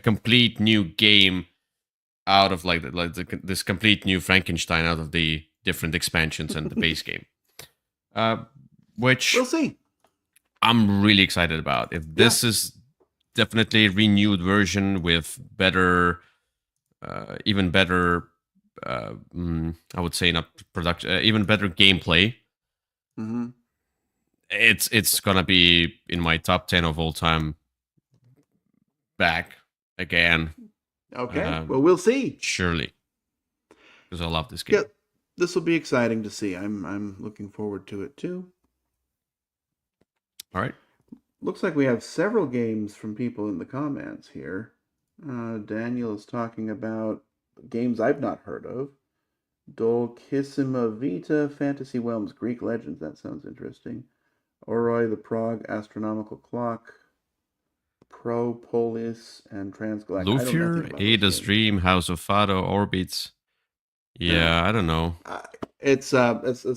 complete new game out of this complete new Frankenstein out of the different expansions and the base game. Which we'll see. I'm really excited about. If this is definitely a renewed version with better, even better, I would say not production, even better gameplay. Mm-hmm. It's gonna be in my top 10 of all time. Back again. Okay. Well, we'll see. Surely, because I love this game. Yeah, this will be exciting to see. I'm looking forward to it too. All right. Looks like we have several games from people in the comments here. Daniel is talking about games I've not heard of. Dolkissima Vita, Fantasy Realms, Greek Legends. That sounds interesting. Oroi, the Prague Astronomical Clock, Propolis, and Transgalactic. Lufir, Ada's Dream, House of Fado, Orbits. Yeah, I don't know. It's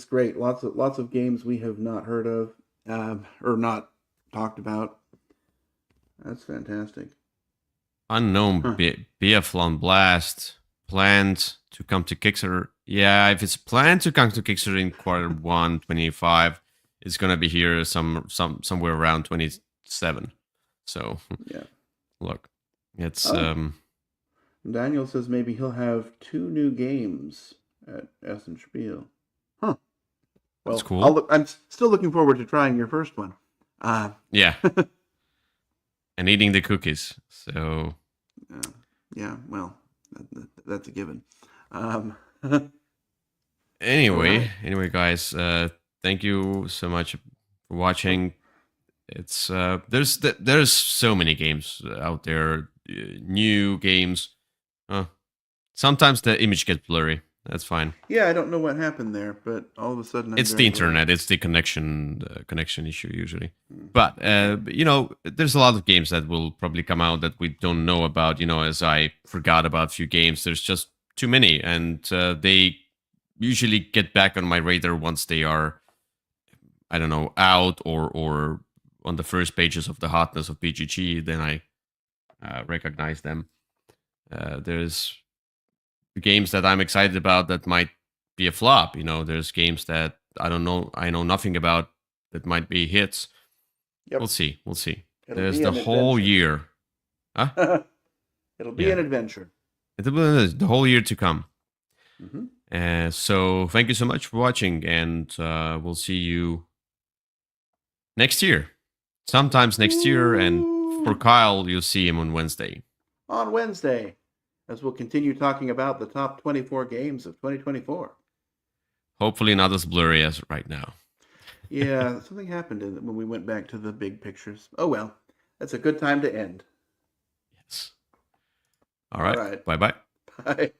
great. Lots of games we have not heard of, or not talked about. That's fantastic. Unknown Biathlon Blast planned to come to Kickstarter. Yeah, if it's planned to come to Kickstarter in Q1 25, it's gonna be here somewhere around 27. So yeah, look, it's Daniel says maybe he'll have 2 new games at Essen Spiel. Huh. Well, that's cool. I'm still looking forward to trying your first one. Yeah. And eating the cookies. So yeah, well, that's a given. Anyway, guys, thank you so much for watching. It's there's so many games out there, new games. Sometimes the image gets blurry. That's fine. Yeah, I don't know what happened there, but all of a sudden it's the internet. It's the connection issue usually. But there's a lot of games that will probably come out that we don't know about. As I forgot about a few games. There's just too many, and they usually get back on my radar once they are, I don't know, out or on the first pages of the hotness of BGG. Then I recognize them. There's games that I'm excited about that might be a flop. There's games that I know nothing about that might be hits. Yep. We'll see. There's the whole year. Huh? It'll be an adventure. It'll be the whole year to come. Mm-hmm. So thank you so much for watching, and we'll see you next year. Sometimes next year, and for Kyle, you'll see him on Wednesday. On Wednesday, as we'll continue talking about the top 24 games of 2024. Hopefully not as blurry as right now. Yeah, something happened when we went back to the big pictures. Oh well, that's a good time to end. Yes. All right. Bye-bye. Bye.